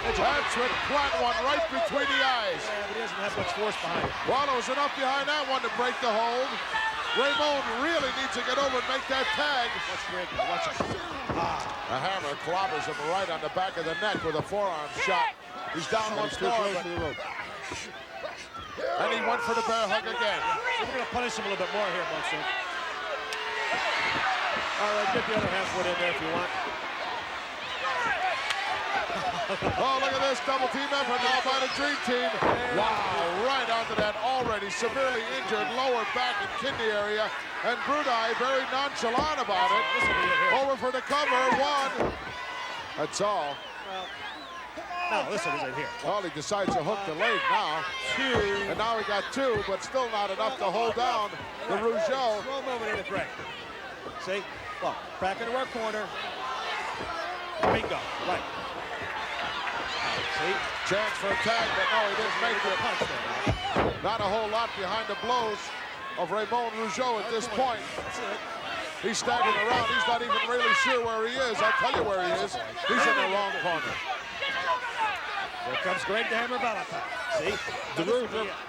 That's what plant one right between the eyes. Yeah, but he doesn't have much force behind it. Well, it was enough behind that one to break the hold. Ramon really needs to get over and make that tag. Watch Greg. Watch it. The hammer clobbers him right on the back of the neck with a forearm shot. He's down once more, but... And he went for the bear hug again. So we're going to punish him a little bit more here, Monsieur. All right, get the other half foot in there if you want. Oh, look at this double team effort now by the Dream Team. Wow, right onto that already severely injured lower back and kidney area. And Brudai very nonchalant about it. Over for the cover, 1. That's all. No, this one is in here. Well, he decides to hook the leg now. 2. And now he got 2, but still not enough to hold down the Rougeau. Slow movement in the Greg. See? Well, back into our corner. Bingo. Right. See? Chance for a tag, but no, he didn't make it. Punch there. Not a whole lot behind the blows of Ramon Rougeau at this point. That's it. He's staggering around. He's not even really sure where he is. I'll tell you where he is. He's in the wrong corner. Here comes Greg the Hammer Valentine. See? The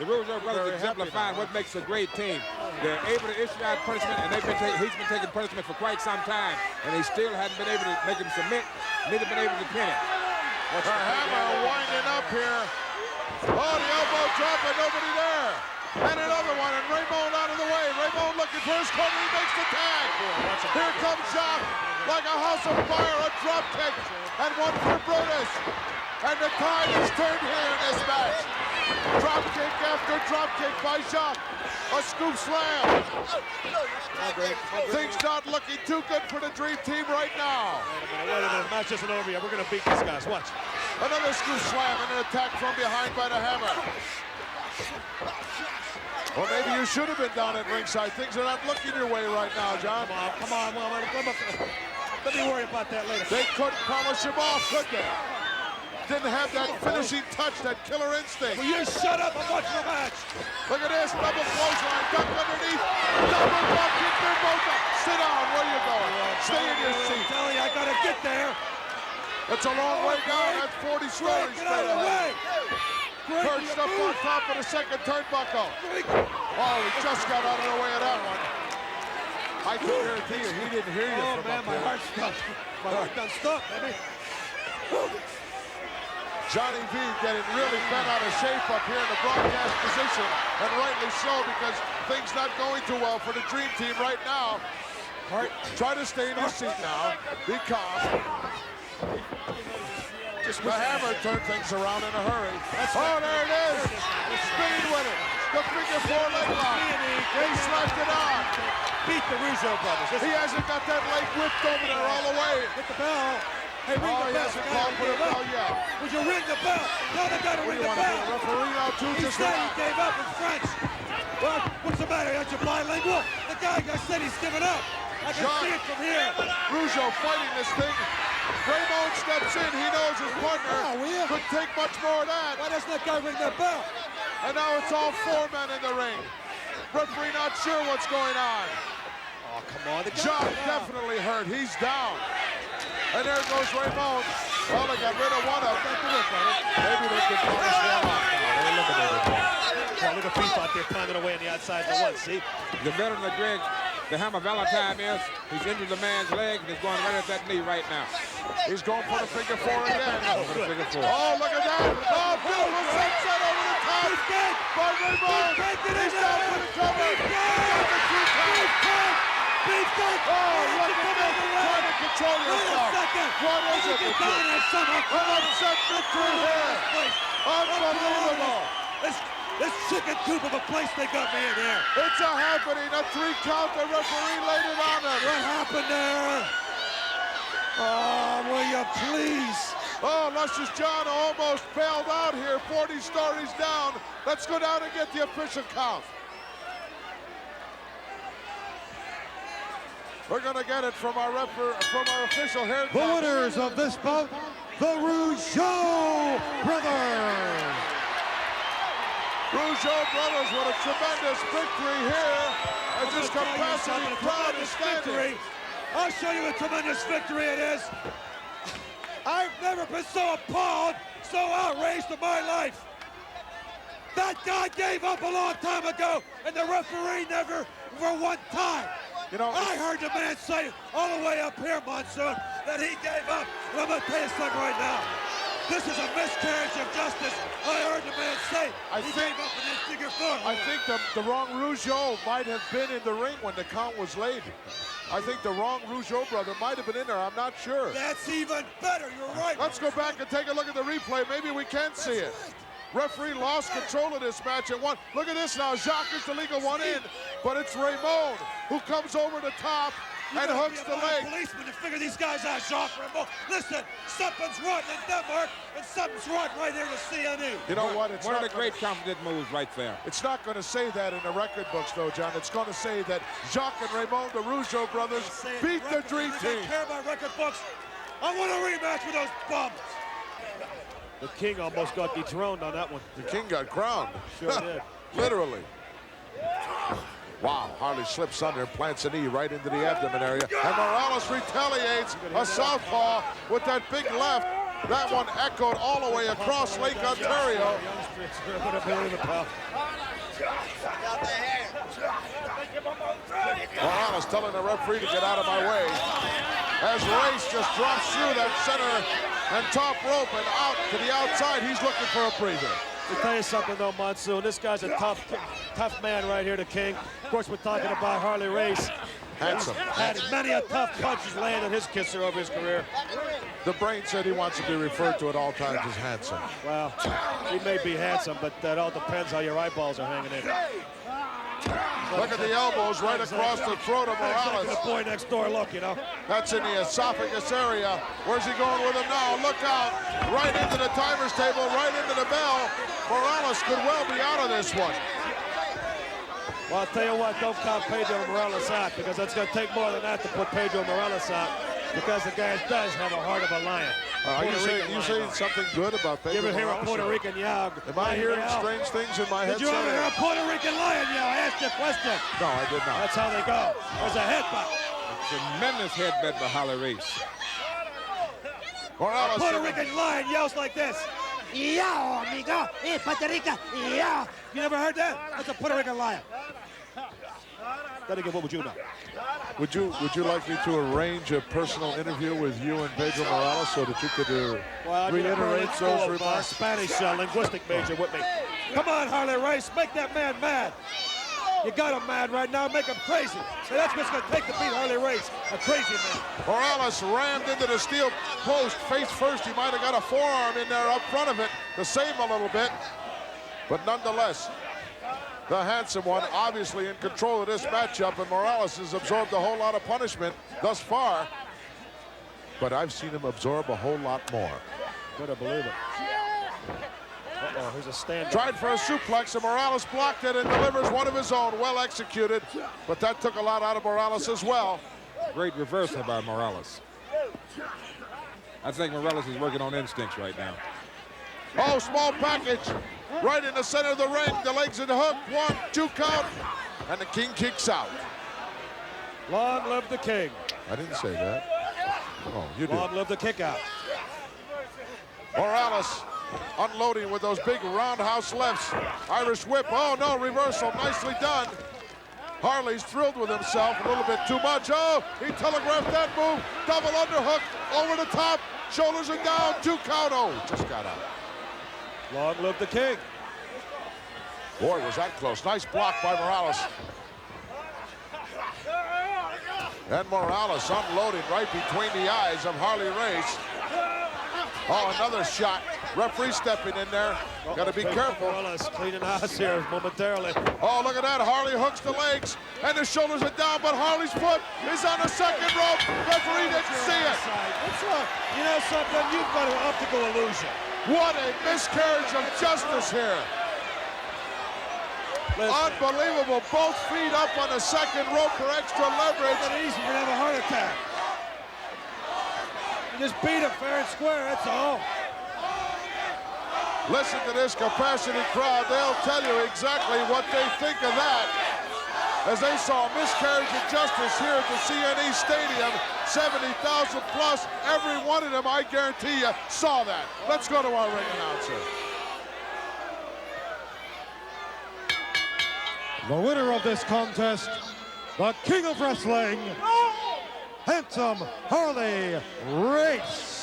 Rougeau brothers exemplifying what makes a great team. They're able to issue out punishment, and he's been taking punishment for quite some time, and he still hadn't been able to make him submit, neither been able to pin it. The hammer winding up here. Oh, the elbow drop and nobody there. And another one, and Ramon out of the way. Ramon looking for his corner, he makes the tag. Here comes Jacques, like a house of fire, a drop kick, and 1 for Brutus. And the tide is turned here in this match. Drop kick after drop kick by Jacques. A scoop slam. Things not looking too good for the Dream Team right now. Wait a minute. The match isn't over yet. We're going to beat these guys. Watch. Another scoop slam and an attack from behind by the hammer. Well, maybe you should have been down at ringside. Things are not looking your way right now, John. Come on. Let me worry about that later. They couldn't polish him off, could they? Didn't have that finishing touch, that killer instinct. Will you shut up? I'm watching the match. Look at this, double clothesline, duck underneath, double drop kick, they're both up. Sit down, where are you going? Stay in your seat. I'm telling you, I gotta get there. That's a long way down, that's 40 stories Get out of the way. Perched up on top of the second turnbuckle. Oh, he just got out of the way of that one. I can guarantee you, he didn't hear you from up my there. heart's stuck. My heart done stuck, baby. Johnny V getting really bent out of shape up here in the broadcast position, and rightly so, because things not going too well for the Dream Team right now. Try to stay in your seat now. Be calm. The hammer turned things around in a hurry. Oh, there it is. Spinning with it. The figure four leg lock. He slapped it on. Beat the Rougeau brothers. He hasn't got that leg whipped over there all the way. Get the bell. Hey, ring the He bell. hasn't called for the bell yet. Would you ring the bell? Tell the guy to ring the bell. Referee out too, He just said he relax. gave up in French. Well, what's the matter? Aren't you bilingual? The guy said he's giving up. I can see it from here. Rougeau fighting this thing. Raymond steps in. He knows his partner could take much more of that. Why doesn't that guy ring the bell? And now it's all four men in the ring. Referee not sure what's going on. Oh, come on. The Jacques definitely hurt. He's down. And there goes Raymond. Well, they got rid of one of them. Maybe they could punish one off now. They eliminated him. Well, look at Beef out there pounding away on the outside of the one, see? The veteran of Greg, the Hammer Valentine is, he's injured the man's leg and he's going right at that knee right now. He's going for the figure four again. Figure four. Oh, look at that. Oh, beautiful sunset over the top. He's dead. By Raymond. He's down for the cover. He got the two count. Beef got. Oh, look at that. Try to control Wait a yourself. second. What is it? Get down there somehow. An upset victory here. Unbelievable. This chicken coop of a place they got me in here. It's a happening. A 3 count. The referee laid it on him. What happened there? Oh, will you please? Oh, Luscious John almost bailed out here. 40 stories down. Let's go down and get the official count. We're going to get it from our official here. The winners of this bout, the Rougeau brothers. Rougeau brothers with a tremendous victory here as this capacity crowd is standing. I'll show you what tremendous victory it is. I've never been so appalled, so outraged in my life. That guy gave up a long time ago, and the referee never for one time. You know, I heard the man say all the way up here, Monsoon, that he gave up. And I'm going to tell you something right now. This is a miscarriage of justice. I heard the man say he gave up in this figure four. I think the wrong Rougeau might have been in the ring when the count was laid. I think the wrong Rougeau brother might have been in there. I'm not sure. That's even better. You're right. Let's go back and take a look at the replay. Maybe we can see it. Referee lost control of this match and won. Look at this now. Jacques is the legal one in, but it's Raymond who comes over the top and hooks the leg. Policeman to figure these guys out, Jacques Raymond. Listen, something's rotten in Denmark, and something's rotten right here in the CNE. You know what? It's One of not the great confident moves right there. It's not going to say that in the record books, though, John. It's going to say that Jacques and Raymond, the Rougeau brothers, beat the Dream I Team. don't care about record books. I want a rematch with those bums. The King almost got dethroned on that one. The King got crowned. Sure did. Literally. Wow, Harley slips under and plants a knee right into the abdomen area. And Morales retaliates a southpaw with that big left. That one echoed all the way across Lake Ontario. Morales telling the referee to get out of my way. As Race just drops through that center and top rope and out to the outside, he's looking for a breather. Let me tell you something, though, Monsoon. This guy's a tough man right here, the King. Of course, we're talking about Harley Race. Handsome. Had many a tough punches landed his kisser over his career. The Brain said he wants to be referred to at all times as handsome. Well, he may be handsome, but that all depends how your eyeballs are hanging in. Look at the elbows right across the throat of Morales. The boy next door look, you know. That's in the esophagus area. Where's he going with him now? Look out. Right into the timer's table, right into the bell. Morales could well be out of this one. Well, I'll tell you what, don't count Pedro Morales out, because it's going to take more than that to put Pedro Morales out, because the guy does have a heart of a lion. You saying something good about Pedro You ever hear a Morales? Puerto Rican yell? Am I hearing strange things in my head? Did you ever hear a Puerto Rican lion yell? I asked you a question. No, I did not. That's how they go. There's a headbutt. Tremendous headbutt by Harley Race. Morales. A Puerto Rican lion yells like this. Yow, amigo. Hey, Puerto Rica. Yow. You never heard that? That's a Puerto Rican lion. Then again, what would you know? Would you like me to arrange a personal interview with you and Pedro Morales so that you could reiterate those remarks? Spanish linguistic major with me. Come on, Harley Race, make that man mad. You got him mad right now, make him crazy. So that's what's going to take to beat Harley Race, a crazy man. Morales rammed into the steel post face first. He might have got a forearm in there up front of it to save him a little bit. But nonetheless, the handsome one, obviously in control of this matchup, and Morales has absorbed a whole lot of punishment thus far. But I've seen him absorb a whole lot more. Better believe it. Uh-oh, here's a stand. Tried for a suplex, and Morales blocked it and delivers one of his own. Well executed, but that took a lot out of Morales as well. Great reversal by Morales. I think Morales is working on instincts right now. Oh, small package. Right in the center of the ring. The legs in the hook. 1, 2 count. And the King kicks out. Long live the King. I didn't say that. Oh, you did. Long live the kick out. Morales unloading with those big roundhouse lefts. Irish whip. Oh, no, reversal. Nicely done. Harley's thrilled with himself a little bit too much. Oh, he telegraphed that move. Double underhook over the top. Shoulders are down. 2 count. Oh, just got out. Long live the King. Boy, was that close. Nice block by Morales. And Morales unloading right between the eyes of Harley Race. Oh, another shot. Referee stepping in there. Got to be careful. Morales cleaning house here momentarily. Oh, look at that. Harley hooks the legs, and the shoulders are down, but Harley's foot is on the second rope. Referee didn't see it. What's wrong? You know something? You've got an optical illusion. What a miscarriage of justice here. Listen. Unbelievable. Both feet up on the second rope for extra leverage. It's easy. You're going to have a heart attack. You just beat him fair and square, that's all. Listen to this capacity crowd. They'll tell you exactly what they think of that. As they saw a miscarriage of justice here at the CNE Stadium, 70,000 plus. Every one of them, I guarantee you, saw that. Let's go to our ring announcer. The winner of this contest, the King of Wrestling, Handsome Harley Race.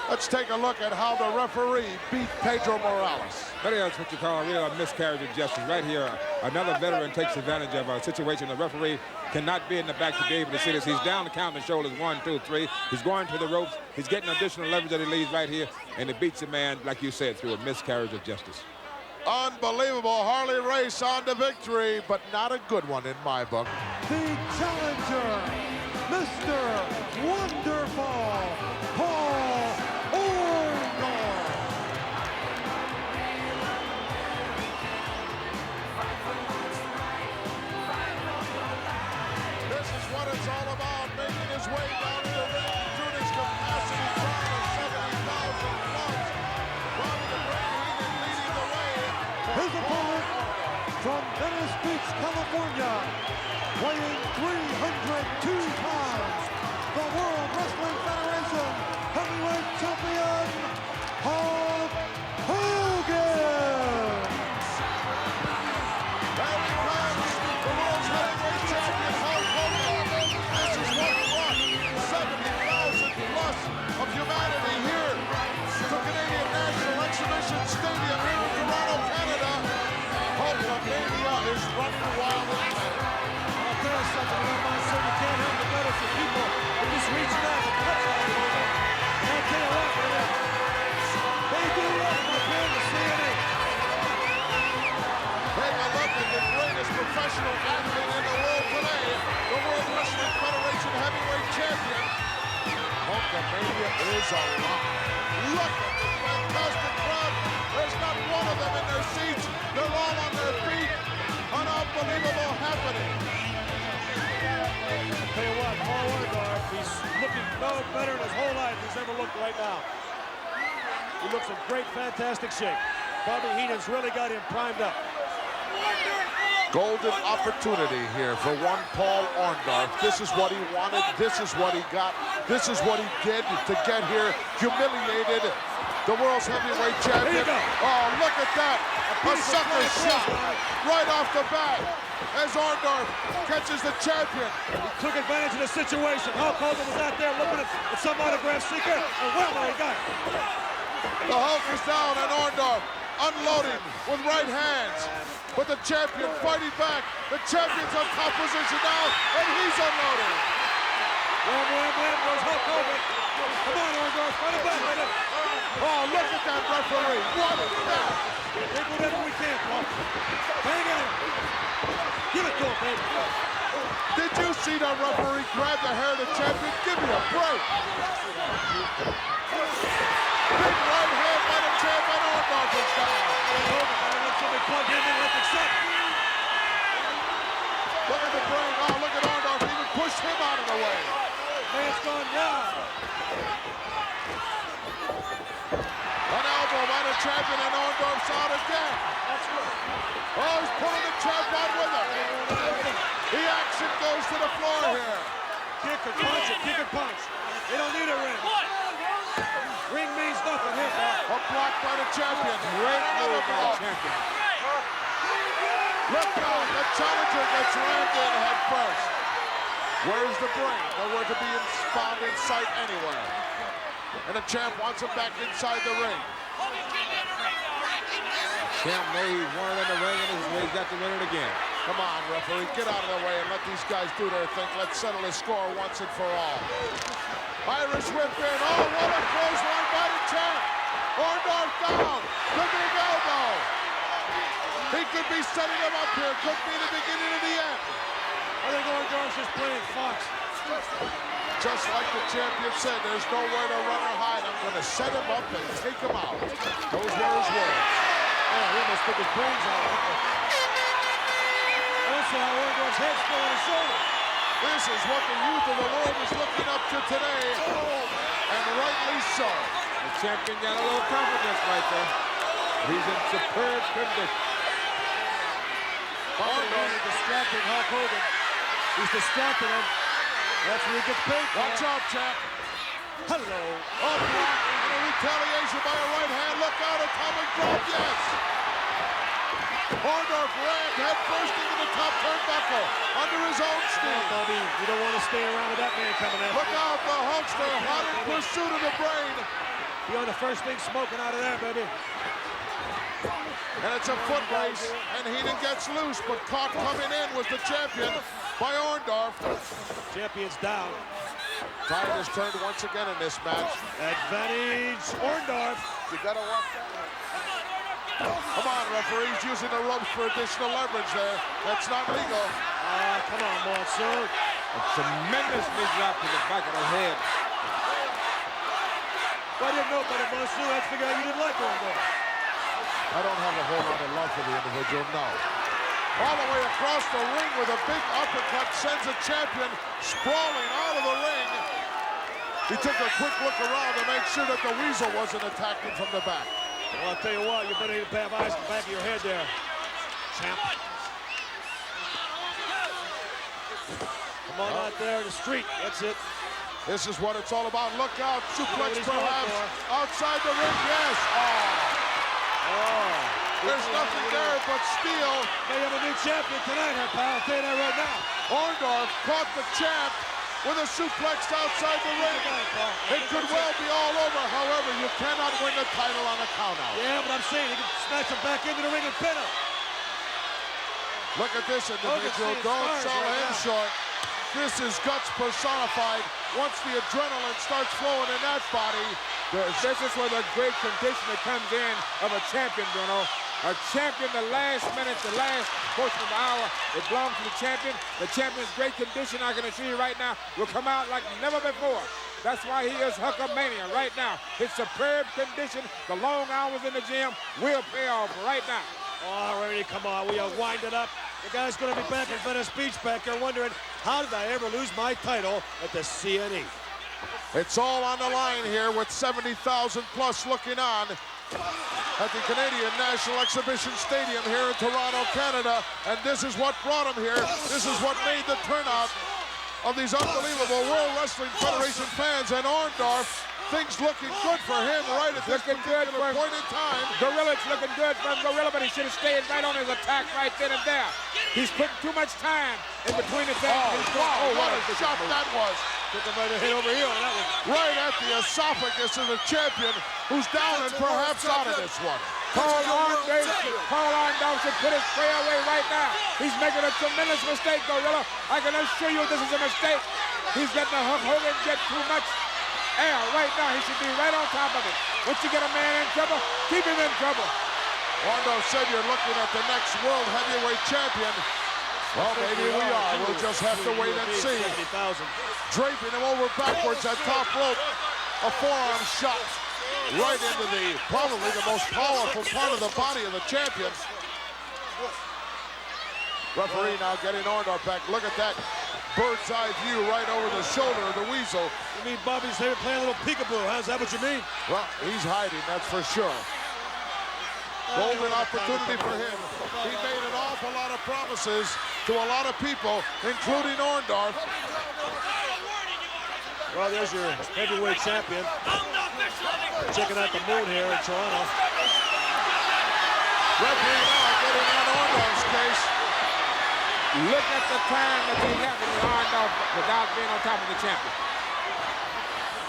Let's take a look at how the referee beat Pedro Morales. That is what you call a real miscarriage of justice. Right here, another veteran takes advantage of a situation the referee cannot be in the back to be able to see this. He's down the count, the shoulders, 1, 2, 3. He's going to the ropes. He's getting additional leverage that he leaves right here, and it beats the man, like you said, through a miscarriage of justice. Unbelievable. Harley Race on to victory, but not a good one in my book. The challenger, Mr. Wonderful, Paul Orndorff. This is what it's all about, making his way down to the ring through this capacity crowd of 70,000 plus. Bobby the Brain Heenan leading the way. His opponent from Venice Beach, California, weighing 302 pounds, the World Wrestling Federation heavyweight champion, Hulk Hogan. There he comes, the world's heavyweight champion, Hulk Hogan. This is what he wants. 70,000 plus of humanity here to Canadian National Exhibition Stadium here in Toronto, Canada. Hulkamania is running wild in Canada. I'll tell you something about my son. You can't help but notice the people are just reaching out to touch that over. And I'll tell you what, man, they do love my friend, the CNA. Take a look at the greatest professional athlete in the world today, the World Wrestling Federation heavyweight champion. Hulkamania is alive. Look at this fantastic crowd. There's not one of them in their seats. They're all on their feet. An unbelievable happening. I'll tell you what, Paul Orndorff, he's looking no better in his whole life he's ever looked right now. He looks in great, fantastic shape. Bobby Heenan's really got him primed up. Golden opportunity here for one Paul Orndorff. This is what he wanted. This is what he got. This is what he did to get here. Humiliated the world's heavyweight champion. Oh, look at that. A sucker shot right off the bat as Orndorff catches the champion. He took advantage of the situation. Hulk Hogan was out there looking at some autograph seeker, and well, he got it. The Hulk is down and Orndorff unloading with right hands. But the champion fighting back. The champion's on top position now, and he's unloading. Wham, wham, wham, goes Hulk Hogan. Come on, Orndorff, fight it back. Oh, look at that referee. What is that? Take whatever we can, Paul. Bang at him. Give it to him, baby. Did you see the referee grab the hair of the champion? Give me a break. Big right hand by the champion. Orndorff is down. Let somebody plug him in. Let's accept. Look at the brain. Oh, look at Orndorff. Even pushed him out of the way. Man's gone down. An elbow by the champion, and Orndorff's out again. Oh, he's pulling the champ out with him. The action goes to the floor here. Kick or punch it. Kick or punch. They don't need a ring. Ring means nothing here, Paul. A block by the champion. Great move by the champion. Look out, the challenger gets rammed in head first. Where's the brain? Nowhere to be found in sight anywhere. And the champ wants him back inside the ring. Champ knows he's won it in the ring, and he's got to win it again. Come on, referee, get out of the way and let these guys do their thing. Let's settle the score once and for all. Irish whip in. Oh, what a clothesline by the champ. Orndorff down. Look at his elbow. He could be setting him up here. Could be the beginning of the end. I think Orndorff's just playing Fox. Just like the champion said, there's nowhere to run or hide. I'm going to set him up and take him out. Those were his words. Yeah, he almost took his brains out. Also, how Orndorff's head's still on his shoulder. This is what the youth of the world is looking up to today, and rightly so. The champion got a little confidence right there. He's in superb condition. Orndorff is distracting Hulk Hogan. He's distracting him. That's what he gets paid for. Watch out, champ. Hello. Oh, block. And a retaliation by a right hand. Look out, atomic drop, yes. Orndorff rammed head first into the top turnbuckle under his own steam. Bobby, you don't want to stay around with that man coming at you. Look out, the Hulkster hot in pursuit of the brain. You're on the first thing smoking out of there, baby. And it's a foot race, and Heenan gets loose, but caught coming in was the champion by Orndorff. Champion's down. Tide has turned once again in this match. Advantage Orndorff. You gotta watch that. Come on, referees, using the ropes for additional leverage there. That's not legal. Come on, Monsoon. A tremendous knee drop to the back of the head. If I didn't know better, Monsoon, I'd figure out you didn't like Orndorff. I don't have a whole lot of love for the individual, no. All the way across the ring with a big uppercut sends a champion sprawling out of the ring. He took a quick look around to make sure that the Weasel wasn't attacking from the back. Well, I'll tell you what, you better have eyes in the back of your head there, champ. Come on out there in the street, that's it. This is what it's all about. Look out, suplex perhaps. Outside the ring, yes. There's nothing there but steel. They have a new champion tonight, huh, pal? I'll tell you that right now. Orndorff caught the champ with a suplex outside the ring. It could well be all over. However, you cannot win the title on a countout. Yeah, but I'm saying he can snatch him back into the ring and pin him. Look at this individual. Don't sell him short. This is guts personified. Once the adrenaline starts flowing in that body, this is where the great condition that comes in of a champion, Bruno. A champion, the last minute, the last portion of the hour, it belongs to the champion. The champion's great condition, I can assure you right now, will come out like never before. That's why he is Hulkamania right now. His superb condition, the long hours in the gym will pay off right now. All righty, come on, we are winding up. The guy's going to be back in Venice Beach back there wondering, how did I ever lose my title at the CNE? It's all on the line here with 70,000 plus looking on at the Canadian National Exhibition Stadium here in Toronto, Canada. And this is what brought him here. This is what made the turnout of these unbelievable World Wrestling Federation fans. And Orndorff, things looking good for him right at this particular point in time. Gorilla's looking good from Gorilla, but he should have stayed right on his attack right then and there. He's putting too much time in between the things. Oh, what a shot that was. Took him right head over heel, and that was right at the esophagus of the champion, who's down and perhaps out of this one. Paul Orndorff should put his tray away right now. He's making a tremendous mistake, Gorilla. I can assure you this is a mistake. He's letting the Hulk Hogan get too much air right now. He should be right on top of it. Once you get a man in trouble, keep him in trouble. Orndorff said you're looking at the next world heavyweight champion. Well, maybe we are. We'll just have to wait and see. Draping him over backwards at top rope. A forearm shot right into probably the most powerful part of the body of the champion. Referee now getting Orndorff back. Look at that bird's eye view right over the shoulder of the Weasel. You mean Bobby's here playing a little peekaboo? How's that what you mean? Well, he's hiding, that's for sure. Golden opportunity for him. He made an awful lot of promises to a lot of people, including Orndorff. Well, there's your heavyweight champion. Checking out the moon here in Toronto. Referee now getting on Orndorff's case. Look at the time that he had with Orndorff without being on top of the champion.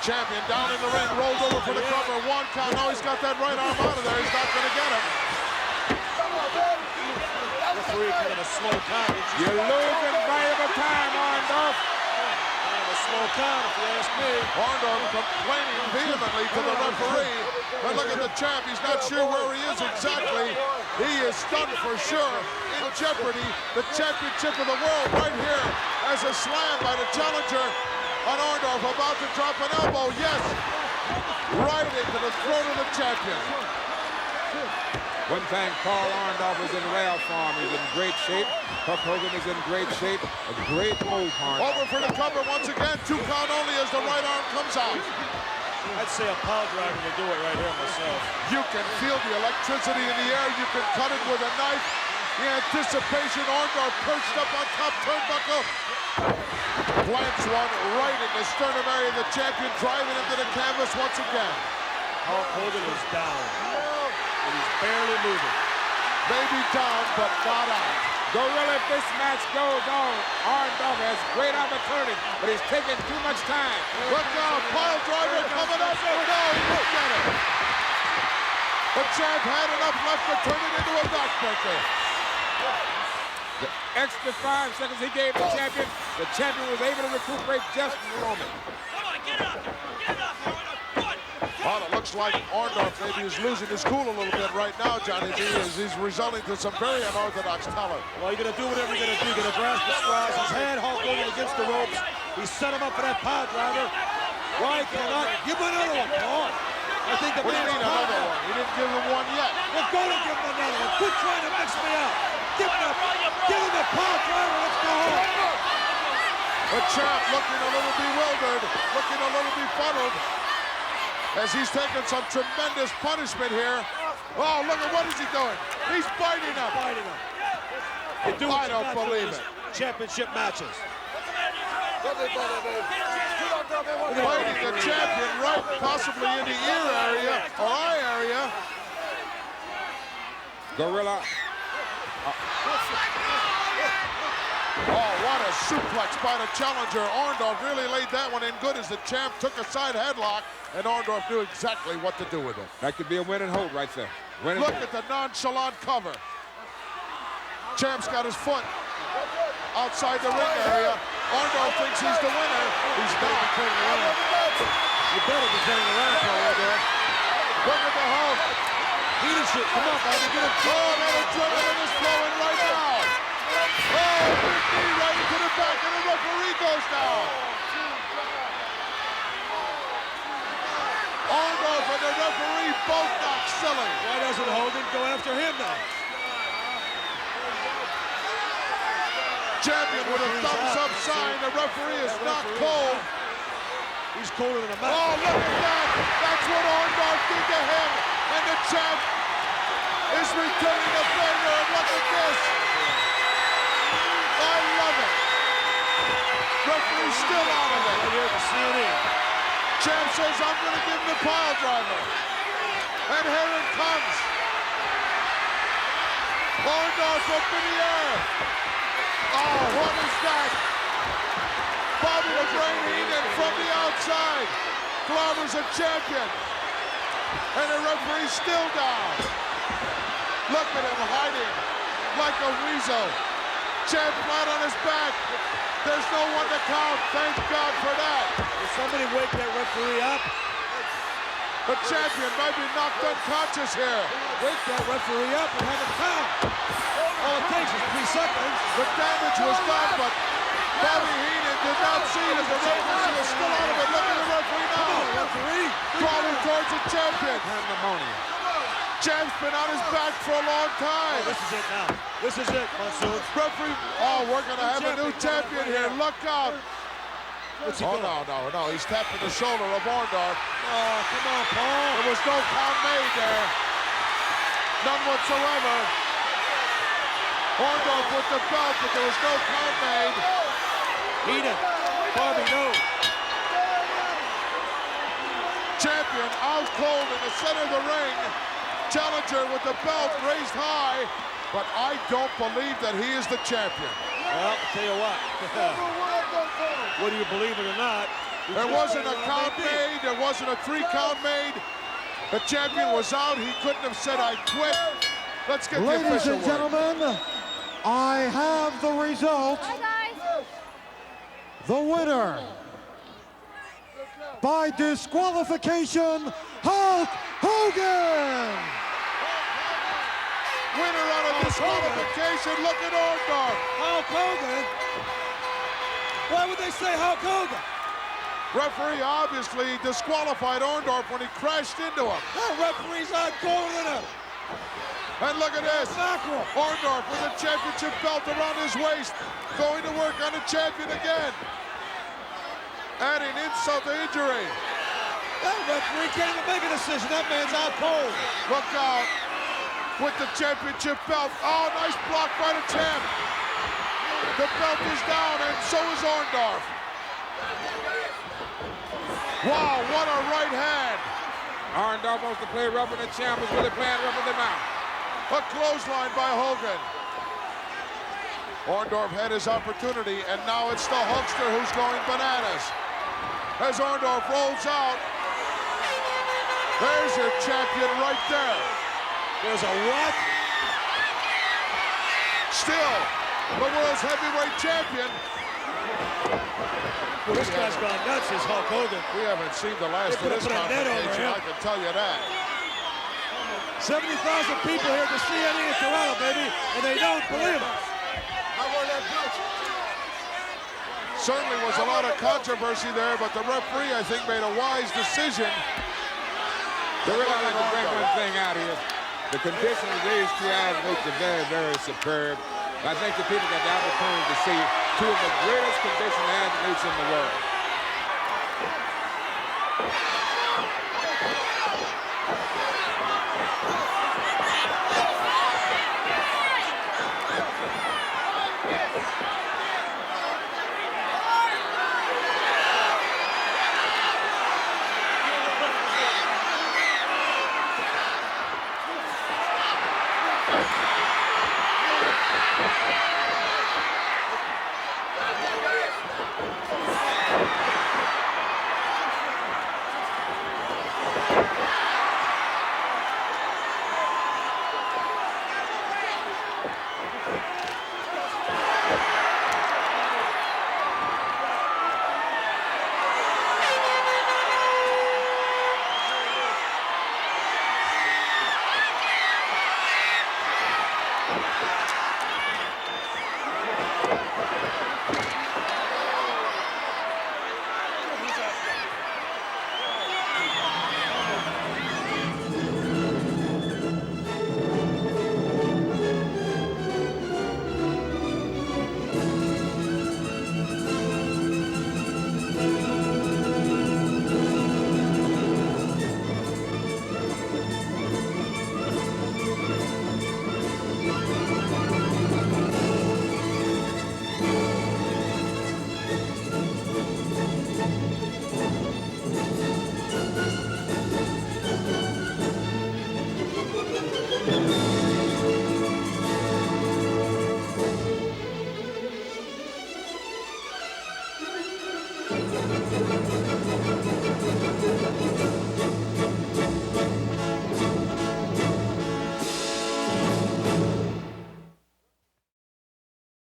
Champion down in the ring, rolled over for the cover. One count. Now he's got that right arm out of there. He's not going to get him. Referee kind of a slow count. You're losing valuable time, Orndorff. Kind of a slow count, if you ask me. Orndorff complaining vehemently to the referee. But look at the champ. He's not sure where he is exactly. He is stunned for sure. In jeopardy, the championship of the world right here as a slam by the challenger. On Orndorff, about to drop an elbow, yes! Right into the throat of the champion. One thing, Paul Orndorff is in rare form. He's in great shape. Hulk Hogan is in great shape. A great move, Orndorff. Over for the cover once again. 2 count only as the right arm comes out. I'd say a power driver would do it right here myself. You can feel the electricity in the air. You can cut it with a knife. The anticipation, Orndorff perched up on top turnbuckle. Plants one right in the sternum area of the champion, driving into the canvas once again. Hulk Hogan is down, and he's barely moving. Maybe down, but not out. Gorilla, if this match goes on, Orndorff has great opportunity, but he's taking too much time. Look now, pile driver coming up. No, he didn't get it. The champ had enough left to turn it into a backbreaker. The extra 5 seconds he gave the champion was able to recuperate just in a moment. Come on, get up! Get up! Well, it looks like Orndorff maybe is losing his cool a little bit right now, Johnny B, as he's resulting to some very unorthodox talent. Well, you're going to do whatever you're going to do. You're going to grasp the straws. He's had Hulk Hogan against the ropes. He set him up for that power driver. Why cannot? Give him another one, Paul. I think the What do you mean another one? He didn't give him one yet. Well, go to give him another one. Quit trying to mix me up. Give him the power driver. Let's go home. The champ looking a little bewildered, looking a little befuddled, as he's taking some tremendous punishment here. Oh, look at what is he doing? He's biting him. I don't believe it. Championship matches. Biting the champion right possibly in the ear area or eye area. Gorilla. Oh, what a suplex by the challenger. Orndorff really laid that one in good as the champ took a side headlock, and Orndorff knew exactly what to do with it. That could be a win and hold right there. Look at the nonchalant cover. Champ's got his foot outside the ring area. Orndorff thinks he's the winner. He's not. You better be turning around, Paul Orndorff. Look at the Hulk. Eat it shit. Come on, Bobby. Get him. Oh, that adrenaline is flowing right now. Oh, big knee right into the back, and the referee goes down. Orndorff and the referee both knocked silly. Why doesn't Hogan go after him now? Champion with a thumbs up sign. The referee is not cold. He's colder than a mountain. Oh, look at that. That's what Orndorff did to him. And the champ is returning the favor. And look at this. I love it. Referee's still out of it. Right here at the CNN. Champ says, I'm going to give him the pile driver. And here it comes. Orndorff up in the air. Oh, what is that? Bobby the Brain Heenan from the outside. Glauber's a champion. And the referee's still down. Look at him hiding like a weasel. Champ flat on his back. There's no one to count. Thank God for that. Will somebody wake that referee up? The champion might be knocked unconscious here. Wake that referee up and have him count. All it takes is 3 seconds. The damage was done, but Bobby Heenan did not see it as the referee was still out of it. Look at the referee now. Referee. Crawling towards the champion. Pandemonium. Champ's been on his back for a long time. This is it now. This is it, Monsoon. Referee, oh, we're going to have a new champion here. Look out. What's he Oh, doing? no. He's tapping the shoulder of Orndorff. Oh, come on, Paul. There was no count made there. None whatsoever. Orndorff with the belt, but there was no count made. Heenan. Bobby, no. Champion out cold in the center of the ring. Challenger with the belt raised high, but I don't believe that he is the champion. Well, I'll tell you what. Whether you believe it or not. There wasn't a count made. There wasn't a 3 count made. The champion was out. He couldn't have said, I quit. Let's get the Ladies official and word. gentlemen, I have the result. Hi, guys. The winner by disqualification, Hulk Hogan. Winner out of disqualification. Look at Orndorff. Hulk Hogan? Why would they say Hulk Hogan? Referee obviously disqualified Orndorff when he crashed into him. That referee's on goal in him. And look at this. Mackerel. Orndorff with a championship belt around his waist, going to work on the champion again. Adding insult to injury. That referee can't even make a decision. That man's out cold. Look out with the championship belt. Oh, nice block by the champ. The belt is down, and so is Orndorff. Wow, what a right hand. Orndorff wants to play rough, and the champ is really playing rough with him out. A clothesline by Hogan. Orndorff had his opportunity, and now it's the Hulkster who's going bananas. As Orndorff rolls out, there's your champion right there. There's a what? Still, the world's heavyweight champion. Well, this guy's gone nuts, is Hulk Hogan. We haven't seen the last They of put this a net over confrontation, him. I can tell you that. 70,000 people here to see Eddie in Toronto, baby, and they don't believe us. Certainly was a lot of controversy there, but the referee, I think, made a wise decision. They really like to bring one thing out here. The condition of these 2 athletes are very, very superb. I think the people got the opportunity to see 2 of the greatest conditioned athletes in the world.